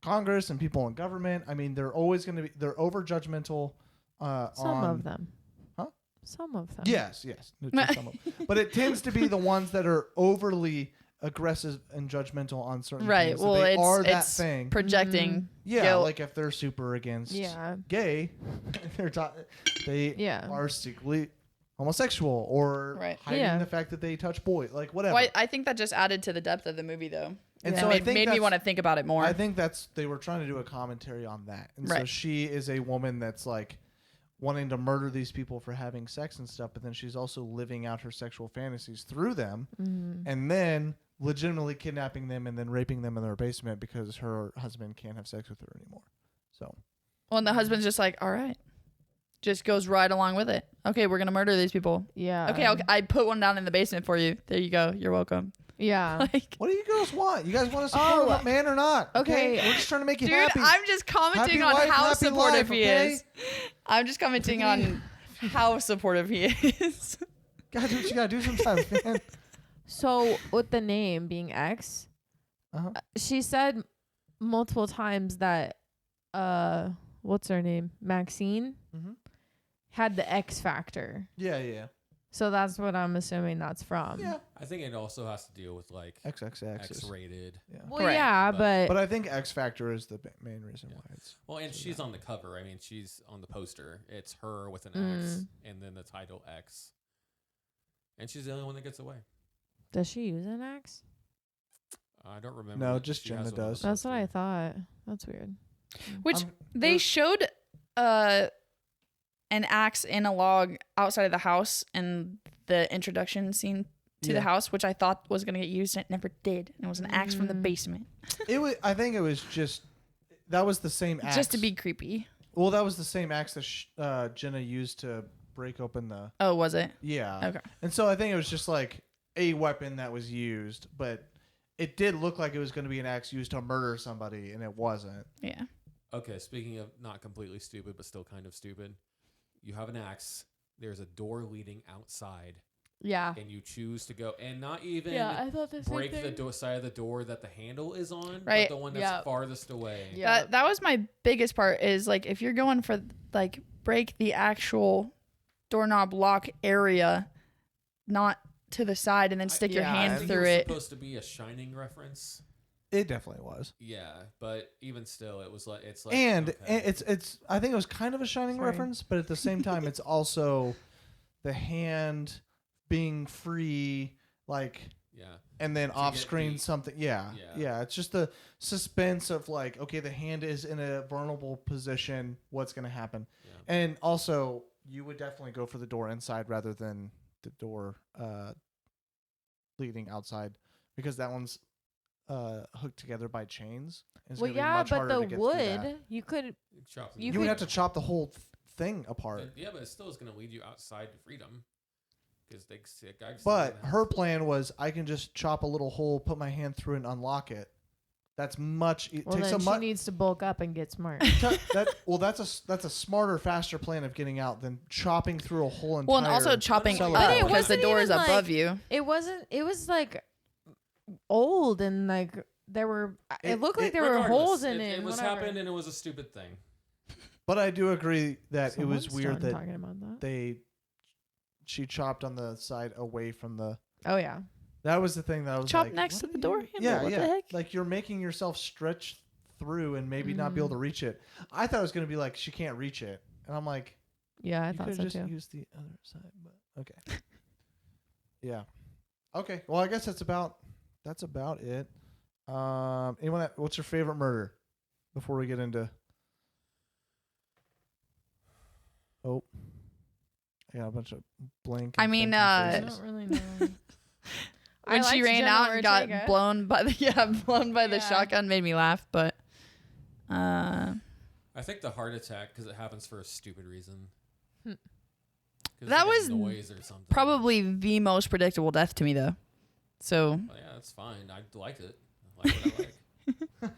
Congress and people in government. I mean, they're always going to be over judgmental. Some of them. Huh? Some of them. Yes. No, some of them. But it tends to be the ones that are overly aggressive and judgmental on certain right. things. Well, they are that it's thing. Projecting. Yeah, guilt. like if they're super against gay, they are secretly homosexual or hiding the fact that they touch boys, like whatever. Well, I think that just added to the depth of the movie, though. And so it made me want to think about it more. I think they were trying to do a commentary on that. And so she is a woman that's like wanting to murder these people for having sex and stuff, but then she's also living out her sexual fantasies through them, and then legitimately kidnapping them and then raping them in their basement because her husband can't have sex with her anymore. So, well, and the husband's just like, all right, just goes right along with it. Okay, we're gonna murder these people. Yeah. Okay, I put one down in the basement for you. There you go. You're welcome. Yeah. Like, what do you girls want? You guys want to support a man or not? Okay. We're just trying to make you dude, happy. I'm just commenting on wife, how happy supportive life, he okay? is. I'm just commenting on how supportive he is. Gotta do what you gotta do sometimes, man. So with the name being X, she said multiple times that what's her name? Maxine had the X factor. Yeah. So that's what I'm assuming that's from. Yeah. I think it also has to deal with like XXX X-rated. Yeah. Well, yeah, but I think X Factor is the main reason why it's. Well, and she's on the cover. I mean, she's on the poster. It's her with an X and then the title X. And she's the only one that gets away. does she use an X? I don't remember. No, that just she has Jenna one on the does. That's what I poster. thought. That's weird. Which they showed an axe in a log outside of the house in the introduction scene to the house, which I thought was going to get used and it never did. And it was an axe from the basement. I think it was just that was the same axe. Just to be creepy. Well, that was the same axe that Jenna used to break open the. Oh, was it? Yeah. Okay. And so I think it was just like a weapon that was used, but it did look like it was going to be an axe used to murder somebody, and it wasn't. Yeah. Okay, speaking of not completely stupid, but still kind of stupid, you have an axe. There's a door leading outside. Yeah. And you choose to go, and not even I thought the break the side of the door that the handle is on, Right. but the one that's farthest away. Yeah. That was my biggest part is like if you're going for like break the actual doorknob lock area, not to the side and then stick your hand through it. It was supposed to be a Shining reference. It definitely was. Yeah, but even still, it was like it's like And okay. it's I think it was kind of a Shining reference, but at the same time, it's also the hand being free, like and then off screen something. Yeah. It's just the suspense of like, okay, the hand is in a vulnerable position. What's gonna happen? Yeah. And also, you would definitely go for the door inside rather than the door leading outside because that one's hooked together by chains. Well, yeah, but the wood, you could. You would have to chop the whole thing apart. Yeah, but it still is going to lead you outside to freedom. But her plan was, I can just chop a little hole, put my hand through, and unlock it. That's much. It Well, takes then a she needs to bulk up and get smart. that's a smarter, faster plan of getting out than chopping through a whole entire. Well, and also chopping up cellar. because the door is above you. It wasn't. It was like old and like there were. It looked like there were holes in it. It was happened and it was a stupid thing. But I do agree that Someone it was weird that talking about that. she chopped on the side away from the. Oh yeah. That was the thing that I was Chop like, next to what the are door you- handle, Yeah, what yeah. the heck? Like you're making yourself stretch through and maybe not be able to reach it. I thought it was gonna be like she can't reach it, and I'm like, yeah, I you thought could so just too. use the other side, but okay. Yeah. Okay. Well, I guess that's about it. Anyone? What's your favorite murder? Before we get into. Oh. I got a bunch of blank. I mean, I don't really know. When she ran out and got blown by the shotgun made me laugh, but I think the heart attack because it happens for a stupid reason. That was noise or something. probably the most predictable death to me, though. So Well, yeah, that's fine. I liked it. I like what I like.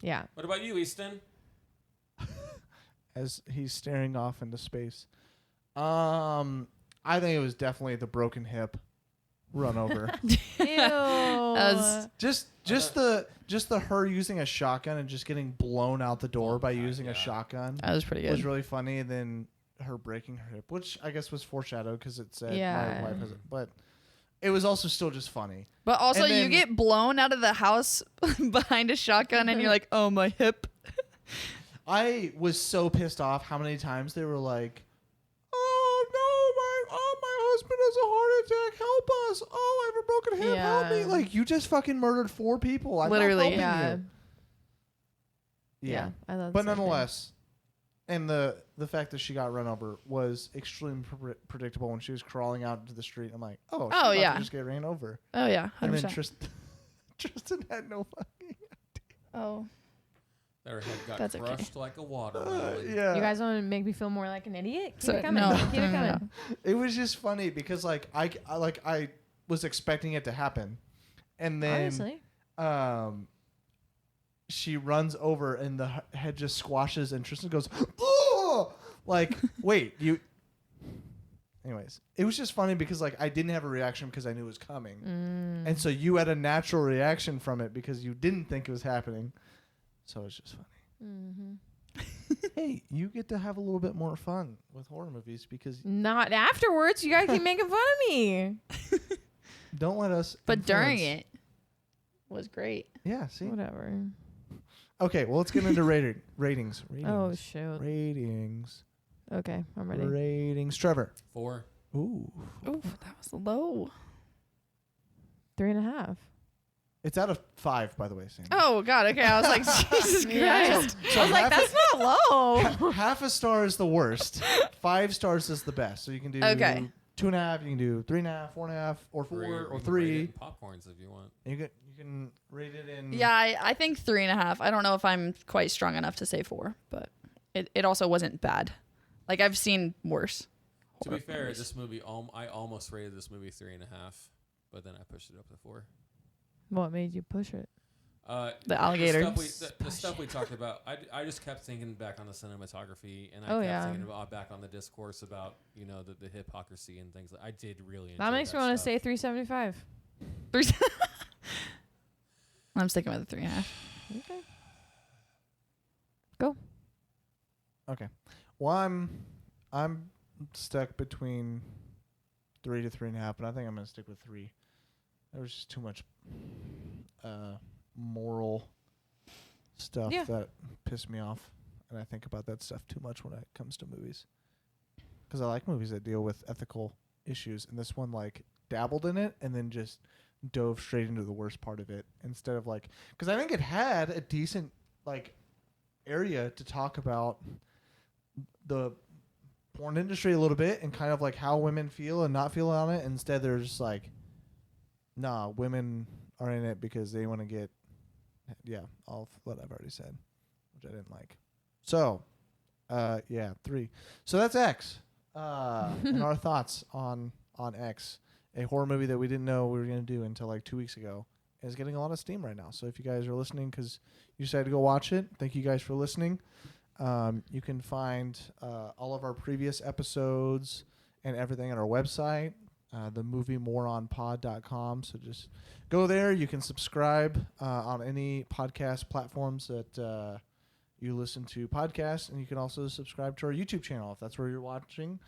Yeah. What about you, Easton? As he's staring off into space. I think it was definitely the broken hip run over. Ew. just the her using a shotgun and just getting blown out the door by using a shotgun. That was pretty good. Was really funny. And then her breaking her hip, which I guess was foreshadowed because it said my wife has it. But it was also still just funny. But also, And you then- get blown out of the house behind a shotgun, and you're like, "Oh, my hip." I was so pissed off how many times they were like, my husband has a heart attack. Help us. Oh, I have a broken hip. Help me. Yeah. Like, you just fucking murdered 4 people. I'm Literally. not helping Yeah. you. Yeah. I thought. But nonetheless, and the fact that she got run over was extremely predictable when she was crawling out into the street. I'm like, oh, she's about yeah. to just get ran over. Oh yeah, 100%. And then Tristan had no fucking. Oh. Their head got That's okay. crushed like a watermelon. Yeah. You guys want to make me feel more like an idiot? Keep So- it coming. no. Keep it coming. It was just funny because I was expecting it to happen, and then Honestly. she runs over and the head just squashes and Tristan goes, oh, like, wait, Anyways, it was just funny because like I didn't have a reaction because I knew it was coming, and so you had a natural reaction from it because you didn't think it was happening. So it's just funny. Mm-hmm. Hey, you get to have a little bit more fun with horror movies because not afterwards. You gotta keep making fun of me. don't let us. But during it was great. Yeah. See. Whatever. Okay. Well, let's get into ratings. Oh shoot. Ratings. Okay, I'm ready. Ratings. Trevor. 4. Ooh. Ooh, that was low. 3.5. It's out of 5, by the way, Sandy. Oh God. Okay, I was like, Jesus Christ. So I was like, that's not low. half a star is the worst. 5 stars is the best. So you can do 2.5. You can do 3.5, 4.5, or 4, or 3. Popcorns if you want. You can rate it in. Yeah, I think 3.5. I don't know if I'm quite strong enough to say 4, but it also wasn't bad. Like I've seen worse. To be fair, this movie, I almost rated this movie 3.5, but then I pushed it up to 4. What made you push it? The alligator. The stuff we talked about. I just kept thinking back on the cinematography, and I kept thinking back on the discourse about the hypocrisy and things. I did really enjoy that makes me want to say 3.75. I'm sticking with the 3.5. Okay. Go. Okay. Well, I'm stuck between 3 to 3.5, but I think I'm gonna stick with 3. There was just too much moral stuff that pissed me off, and I think about that stuff too much when it comes to movies. Because I like movies that deal with ethical issues, and this one like dabbled in it and then just dove straight into the worst part of it instead of like, because I think it had a decent like area to talk about the porn industry a little bit and kind of like how women feel and not feel on it. Instead, they're just like, nah, women are in it because they want to get, all of what I've already said, which I didn't like. So, 3. So that's X. And our thoughts on X, a horror movie that we didn't know we were going to do until like 2 weeks ago, is getting a lot of steam right now. So if you guys are listening because you decided to go watch it, thank you guys for listening. You can find all of our previous episodes and everything on our website, themoviemoronpod.com. So just go there. You can subscribe on any podcast platforms that you listen to podcasts, and you can also subscribe to our YouTube channel if that's where you're watching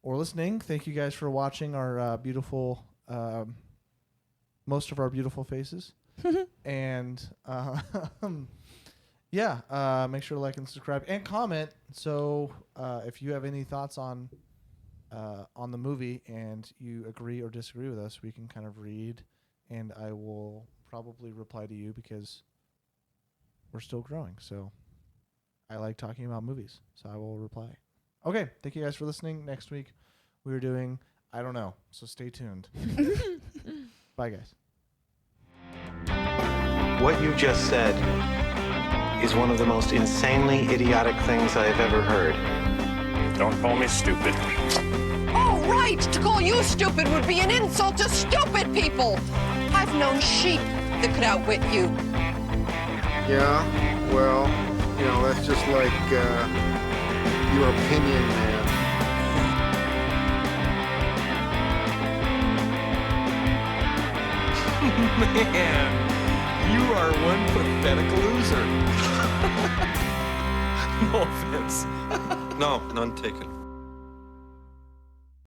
or listening. Thank you guys for watching our beautiful, most of our beautiful faces. And make sure to like and subscribe and comment. So if you have any thoughts on the movie and you agree or disagree with us, we can kind of read, and I will probably reply to you because we're still growing. So I like talking about movies, so I will reply. Okay, thank you guys for listening. Next week we're doing, I don't know, so stay tuned. Bye, guys. What you just said is one of the most insanely idiotic things I have ever heard. Don't call me stupid. Oh, right! To call you stupid would be an insult to stupid people! I've known sheep that could outwit you. Yeah, well, that's just like your opinion, man. Man, you are one pathetic loser. No offense. No, none taken.